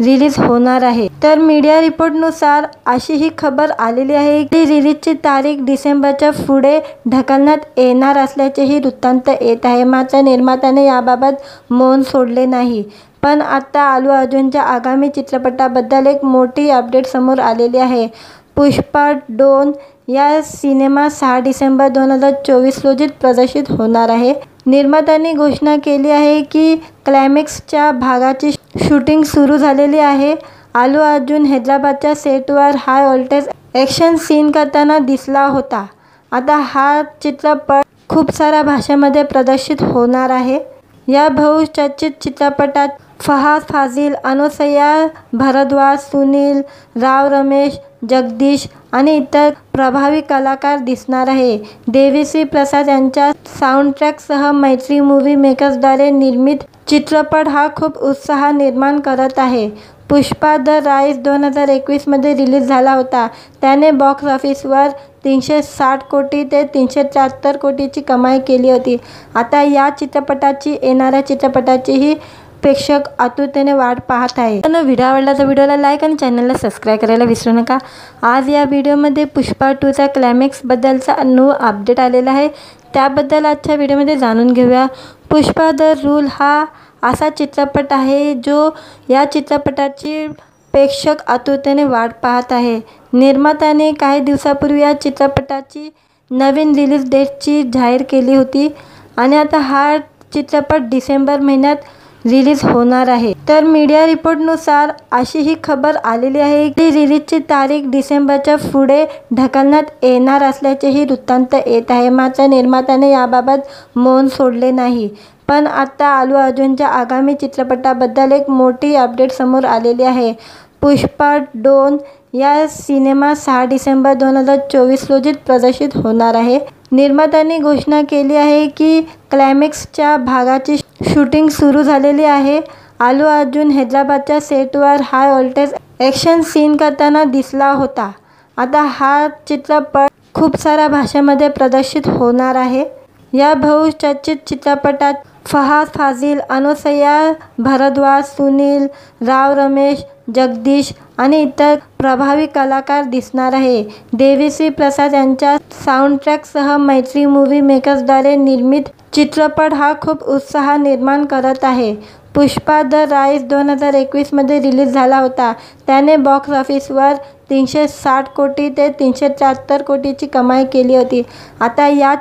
रिलीज होणार आहे. तर मीडिया रिपोर्टनुसार अशी ही खबर आलेली आहे की रिलीजची तारीख डिसेंबरच्या पुढे ढकलण्यात येणार असल्याचेही वृत्तांत येत आहे. मात्र निर्मात्याने याबाबत मौन सोडले नाही. पण आता अल्लू अर्जुनच्या आगामी चित्रपटाबद्दल एक मोठी अपडेट समोर आलेली आहे. पुष्पा 2 या सिनेमा 6 डिसेंबर 2024 रोजी प्रदर्शित होणार आहे. निर्मात्याने घोषणा केली आहे की क्लायमॅक्सच्या भागाची शूटिंग सुरू झालेली आहे. अल्लू अर्जुन हैदराबादच्या सेटवर हाय व्होल्टेज ॲक्शन सीन करताना दिसला होता. आता हा चित्रपट खूप साऱ्या भाषांमध्ये प्रदर्शित होणार आहे. या बहुचर्चित चित्रपटात फहाद फाजिल, अनुसया भारद्वाज, सुनील राव रमेश, जगदीश आणि इतर प्रभावी कलाकार दिसणार आहे. देवीश्री प्रसाद यांच्या साऊंडट्रॅकसह मैत्री मूव्ही मेकर्सद्वारे निर्मित चित्रपट हा खूप उत्साह निर्माण करत आहे. पुष्पा द राईज 2021 मध्ये रिलीज झाला होता. त्याने बॉक्स ऑफिसवर 360 कोटी ते 373 कोटीची कमाई केली होती. आता या येणाऱ्या चित्रपटाचीही प्रेक्षक आतुरतेने वाट पाहत आहे. पण व्हिडिओ आवडला तर व्हिडिओला लाईक आणि चॅनलला सबस्क्राईब करायला विसरू नका. आज या व्हिडिओमध्ये पुष्पा 2चा क्लायमॅक्सबद्दलचा न्यू अपडेट आलेला आहे. त्याबद्दल आजच्या व्हिडिओमध्ये जाणून घेऊया. पुष्पा द रूल हा असा चित्रपट आहे जो या चित्रपटाची प्रेक्षक आतुरतेने वाट पाहत आहे. निर्मात्याने काही दिवसापूर्वी या चित्रपटाची नवीन रिलीज डेटची जाहीर केली होती आणि आता हा चित्रपट डिसेंबर महिन्यात रिलीज होणार आहे. तर मीडिया रिपोर्टनुसार अशी ही खबर आलेली आहे की रिलीजची तारीख डिसेंबरच्या पुढे ढकलण्यात येणार असल्याचेही वृत्तांत येत आहे. मात्र निर्मात्याने याबाबत मौन सोडले नाही. पण आता अल्लू अर्जुनच्या आगामी चित्रपटाबद्दल एक मोठी अपडेट समोर आलेली आहे. पुष्पा 2 या सिनेमा 6 डिसेंबर 2024 रोजी प्रदर्शित होणार आहे. निर्मात्याने घोषणा केली आहे की क्लायमॅक्सच्या भागाची शूटिंग सुरू झालेली आहे. अल्लू अर्जुन हैदराबादच्या सेटवर हाय व्होल्टेज ॲक्शन सीन करताना दिसला होता. आता हा चित्रपट खूप साऱ्या भाषांमध्ये प्रदर्शित होणार आहे. या बहुचर्चित चित्रपटात फहाद फाजिल, अनुसया भारद्वाज, सुनील राव रमेश, जगदीश आणि इतर प्रभावी कलाकार दिसणार आहे. देवीश्री प्रसाद यांच्या साऊंडट्रॅकसह मैत्री मूव्ही मेकर्सद्वारे निर्मित चित्रपट हा खूप उत्साह निर्माण करत आहे. पुष्पा द राईज 2021 मध्ये रिलीज झाला होता. त्याने बॉक्स ऑफिसवर 360 कोटी ते 373 कोटीची कमाई केली होती. आता या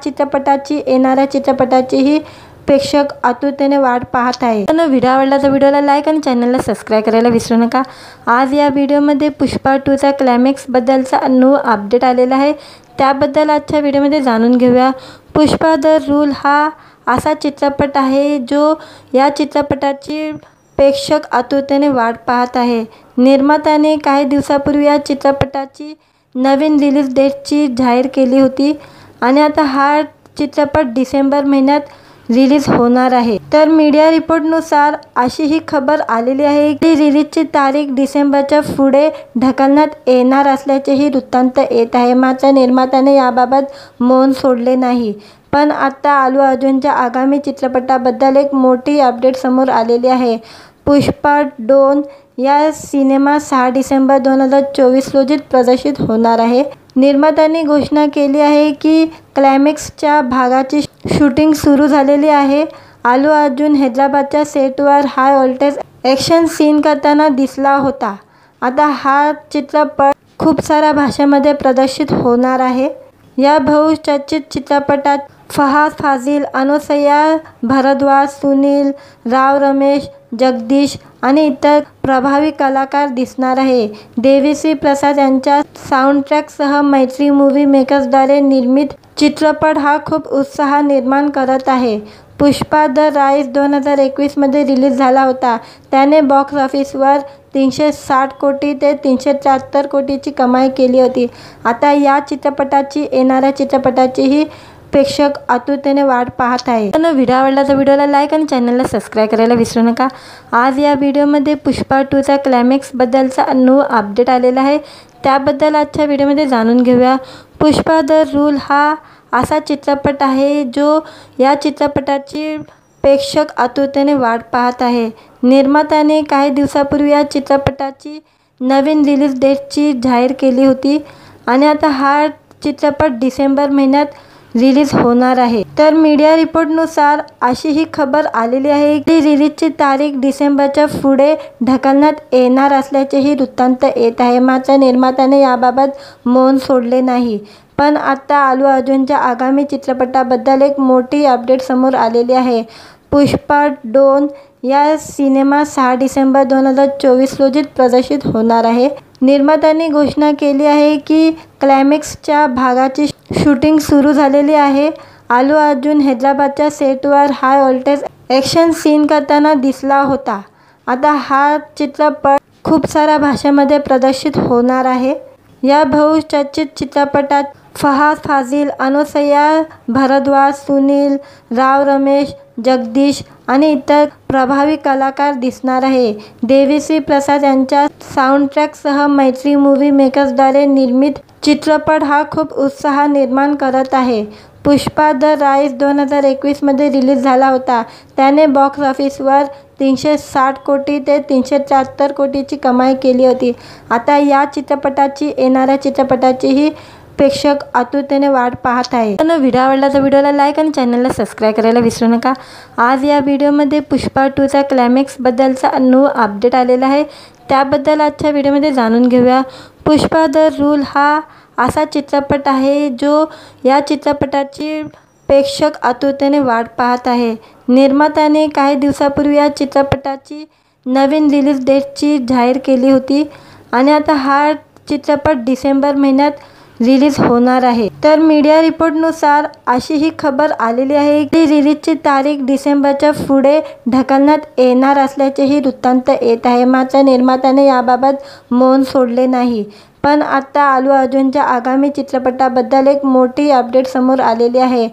येणाऱ्या चित्रपटाचीही प्रेक्षक आतुरतेने वाट पाहत आहे. पण व्हिडिओ आवडला तर व्हिडिओला लाईक आणि चॅनलला सबस्क्राईब करायला विसरू नका. आज या व्हिडिओमध्ये पुष्पा 2चा क्लायमॅक्सबद्दलचा न्यू अपडेट आलेला आहे. त्याबद्दल आजच्या व्हिडिओमध्ये जाणून घेऊया. पुष्पा द रूल हा असा चित्रपट आहे जो या चित्रपटाची प्रेक्षक आतुरतेने वाट पाहत आहे. निर्मात्याने काही दिवसापूर्वी या चित्रपटाची नवीन रिलीज डेटची जाहीर केली होती आणि आता हा चित्रपट डिसेंबर महिन्यात रिलीज होणार आहे. तर मीडिया रिपोर्टनुसार अशी ही खबर आलेली आहे की रिलीजची तारीख डिसेंबरच्या पुढे ढकलण्यात येणार असल्याचेही वृत्तांत येत आहे. मात्र निर्मात्याने याबाबत मौन सोडले नाही. पण आता अल्लू अर्जुनच्या आगामी चित्रपटाबद्दल एक मोठी अपडेट समोर आलेली आहे. पुष्पा 2 या सिनेमा 6 डिसेंबर 2024 रोजी प्रदर्शित होणार आहे. निर्मात्याने घोषणा केली आहे की क्लायमॅक्सच्या भागाची शूटिंग सुरू झालेली आहे. अल्लू अर्जुन हैदराबादच्या सेटवर हाय व्होल्टेज ॲक्शन सीन करताना दिसला होता. आता हा चित्रपट खूप साऱ्या भाषांमध्ये प्रदर्शित होणार आहे. या बहुचर्चित चित्रपटात फहाद फाजिल, अनुसया भारद्वाज, सुनील राव रमेश, जगदीश आणि इतर प्रभावी कलाकार दिसणार आहे. देवीश्री प्रसाद यांच्या साऊंडट्रॅकसह मैत्री मूव्ही मेकर्सद्वारे निर्मित चित्रपट हा खूप उत्साह निर्माण करत आहे. पुष्पा द राईज 2021मध्ये रिलीज झाला होता. त्याने बॉक्स ऑफिसवर 360 कोटी ते 373 कोटीची कमाई केली होती. आता या चित्रपटाची येणाऱ्या चित्रपटाचीही प्रेक्षक आतुरतेने वाट पाहत आहे. व्हिडिओ आवडला तर व्हिडिओला लाईक आणि चॅनलला सबस्क्राईब करायला विसरू नका. आज या व्हिडिओमध्ये पुष्पा 2चा क्लायमॅक्सबद्दलचा न्यू अपडेट आलेला आहे. त्याबद्दल आजच्या व्हिडिओमध्ये जाणून घेऊया. पुष्पा द रूल हा असा चित्रपट आहे जो या चित्रपटाची प्रेक्षक आतुरतेने वाट पाहत आहे. निर्मात्याने काही दिवसापूर्वी या चित्रपटाची नवीन रिलीज डेटची जाहीर केली होती आणि आता हा चित्रपट डिसेंबर महिन्यात रिलीज होणार आहे. तर मीडिया रिपोर्टनुसार अशी ही खबर आलेली आहे की रिलीजची तारीख डिसेंबरच्या पुढे ढकलण्यात येणार असल्याचेही वृत्तांत येत आहे. मात्र निर्मात्याने याबाबत मौन सोडले नाही. पण आता अल्लू अर्जुनच्या आगामी चित्रपटाबद्दल एक मोठी अपडेट समोर आलेली आहे. पुष्पा 2 या सिनेमा 6 डिसेंबर 2024 रोजी प्रदर्शित होणार आहे. निर्मात्यांनी घोषणा केली आहे की क्लायमॅक्सच्या भागाची शूटिंग सुरू झालेली आहे. अल्लू अर्जुन हैदराबादच्या सेटवर हाय व्होल्टेज ॲक्शन सीन करताना दिसला होता. आता हा चित्रपट खूप साऱ्या भाषांमध्ये प्रदर्शित होणार आहे. या बहुचर्चित चित्रपटात फहाद फाजिल, अनुसया भारद्वाज, सुनील राव रमेश, जगदीश आणि इतर प्रभावी कलाकार दिसणार आहे. देवीश्री प्रसाद यांच्या साऊंडट्रॅकसह मैत्री मूव्ही मेकर्सद्वारे निर्मित चित्रपट हा खूप उत्साह निर्माण करत आहे. पुष्पा द राईज 2021मध्ये रिलीज झाला होता. त्याने बॉक्स ऑफिसवर 360 कोटी ते 373 कोटीची कमाई केली होती. आता या चित्रपटाची येणाऱ्या चित्रपटाचीही प्रेक्षक आतुरतेने वाट पाहत आहे. व्हिडिओ आवडला तर व्हिडिओला लाईक आणि चॅनलला सबस्क्राईब करायला विसरू नका. आज या व्हिडिओमध्ये पुष्पा 2चा क्लायमॅक्सबद्दलचा न्यू अपडेट आलेला आहे. त्याबद्दल आजच्या व्हिडिओमध्ये जाणून घेऊया. पुष्पा द रूल हा असा चित्रपट आहे जो या चित्रपटाची प्रेक्षक आतुरतेने वाट पाहत आहे. निर्मात्याने काही दिवसापूर्वी या चित्रपटाची नवीन रिलीज डेटची जाहीर केली होती आणि आता हा चित्रपट डिसेंबर महिन्यात रिलीज होणार आहे. तर मीडिया रिपोर्टनुसार अशी ही खबर आलेली आहे की रिलीजची तारीख डिसेंबरच्या पुढे ढकलण्यात येणार असल्याचेही वृत्तांत येत आहे. मात्र निर्मात्याने याबाबत मौन सोडले नाही. पण आता अल्लू अर्जुनच्या आगामी चित्रपटाबद्दल एक मोठी अपडेट समोर आलेली आहे.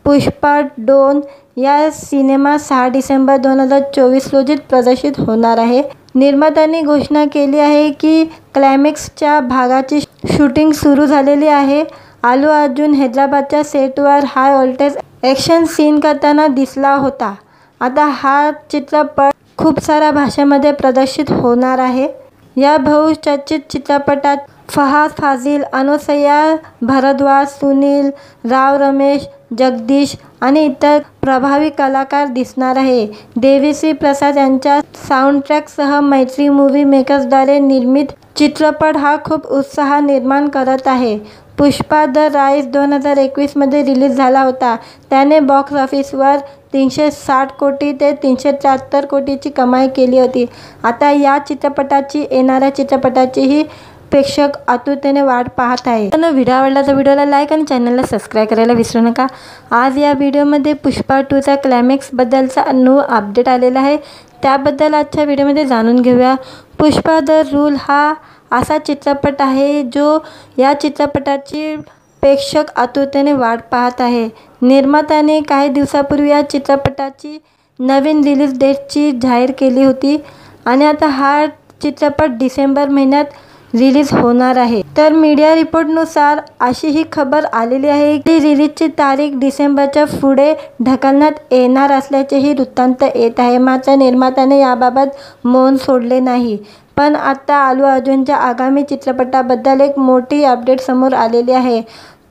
पुष्पा 2 या सिनेमा 6 डिसेंबर 2024 रोजी प्रदर्शित होणार आहे. निर्मात्यांनी घोषणा केली आहे की क्लायमॅक्सच्या भागाची शूटिंग सुरू झालेली आहे. अल्लू अर्जुन हैदराबादच्या सेटवर हाय व्होल्टेज ॲक्शन सीन करताना दिसला होता. आता हा चित्रपट खूप साऱ्या भाषांमध्ये प्रदर्शित होणार आहे. या बहुचर्चित चित्रपटात फहाद फाजिल, अनुसया भारद्वाज, सुनील राव रमेश, जगदीश आणि इतर प्रभावी कलाकार दिसणार आहे. देवीश्री प्रसाद यांच्या साऊंडट्रॅकसह मैत्री मूव्ही मेकर्सद्वारे निर्मित चित्रपट हा खूप उत्साह निर्माण करत आहे. पुष्पा द राईज 2021मध्ये रिलीज झाला होता. त्याने बॉक्स ऑफिसवर 360 कोटी ते 373 कोटीची कमाई केली होती. आता या चित्रपटाची येणाऱ्या चित्रपटाचीही प्रेक्षक आतुरतेने वाट पाहत आहे. व्हिडिओ आवडला तर व्हिडिओला लाईक आणि चॅनलला सबस्क्राईब करायला विसरू नका. आज या व्हिडिओमध्ये पुष्पा 2चा क्लायमॅक्सबद्दलचा न्यू अपडेट आलेला आहे. त्याबद्दल आजच्या व्हिडिओमध्ये जाणून घेऊया. पुष्पा द रूल हा असा चित्रपट आहे जो या चित्रपटाची प्रेक्षक आतुरतेने वाट पाहत आहे. निर्मात्याने काही दिवसापूर्वी या चित्रपटाची नवीन रिलीज डेटची जाहीर केली होती आणि आता हा चित्रपट डिसेंबर महिन्यात रिलीज होणार आहे. तर मीडिया रिपोर्टनुसार अशी ही खबर आलेली आहे की रिलीजची तारीख डिसेंबरच्या पुढे ढकलण्यात येणार असल्याचेही वृत्तांत येत आहे. मात्र निर्मात्याने याबाबत मौन सोडले नाही. पण आता अल्लू अर्जुनच्या आगामी चित्रपटाबद्दल एक मोठी अपडेट समोर आलेली आहे.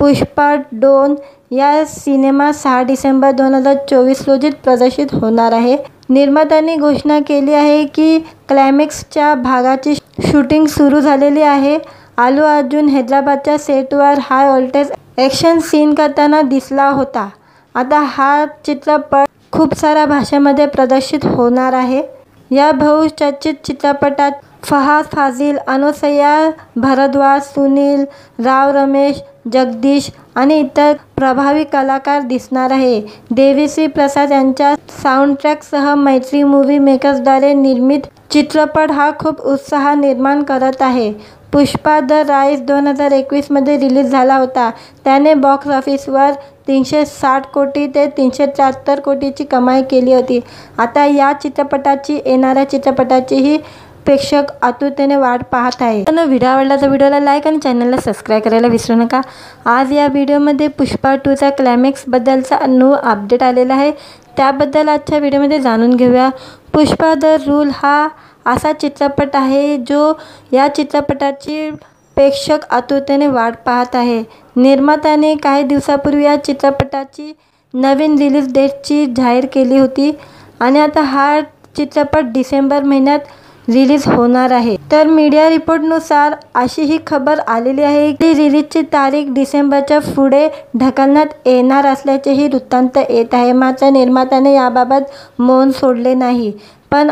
पुष्पा 2 या सिनेमा 6 डिसेंबर 2024 रोजी प्रदर्शित होणार आहे. निर्मात्यांनी घोषणा केली आहे की क्लायमॅक्सच्या भागाची शूटिंग सुरू झालेली आहे. अल्लू अर्जुन हैदराबादच्या सेटवर हाय व्होल्टेज ॲक्शन सीन करताना दिसला होता. आता हा चित्रपट खूप साऱ्या भाषांमध्ये प्रदर्शित होणार आहे. या बहुचर्चित चित्रपटात फहाद फाजिल, अनुसया भारद्वाज, सुनील राव रमेश, जगदीश आणि इतर प्रभावी कलाकार दिसणार आहे. देवीश्री प्रसाद यांच्या साऊंडट्रॅकसह मैत्री मूव्ही मेकर्सद्वारे निर्मित चित्रपट हा खूप उत्साह निर्माण करत आहे. पुष्पा द राईज 2021मध्ये रिलीज झाला होता. त्याने बॉक्स ऑफिसवर 360 कोटी ते 373 कोटीची कमाई केली होती. आता या चित्रपटाची येणाऱ्या चित्रपटाचीही प्रेक्षक आतुरतेने वाट पाहत आहेत. व्हिडिओ आवडला तर व्हिडिओला लाईक आणि चॅनलला सबस्क्राईब करायला विसरू नका. आज या व्हिडिओमध्ये पुष्पा 2चा क्लायमॅक्सबद्दलचा न्यू अपडेट आलेला आहे. त्याबद्दल आजच्या व्हिडिओमध्ये जाणून घेऊया. पुष्पा द रूल हा असा चित्रपट आहे जो या चित्रपटाची प्रेक्षक आतुरतेने वाट पाहत आहे. निर्मात्याने काही दिवसापूर्वी या चित्रपटाची नवीन रिलीज डेटची जाहीर केली होती आणि आता हा चित्रपट डिसेंबर महिन्यात रिलीज होणार आहे. तर मीडिया रिपोर्टनुसार अशी ही खबर आलेली आहे की रिलीजची तारीख डिसेंबरच्या पुढे ढकलण्यात येणार असल्याचेही वृत्तांत येत आहे. मात्र निर्मात्याने याबाबत मौन सोडले नाही. पण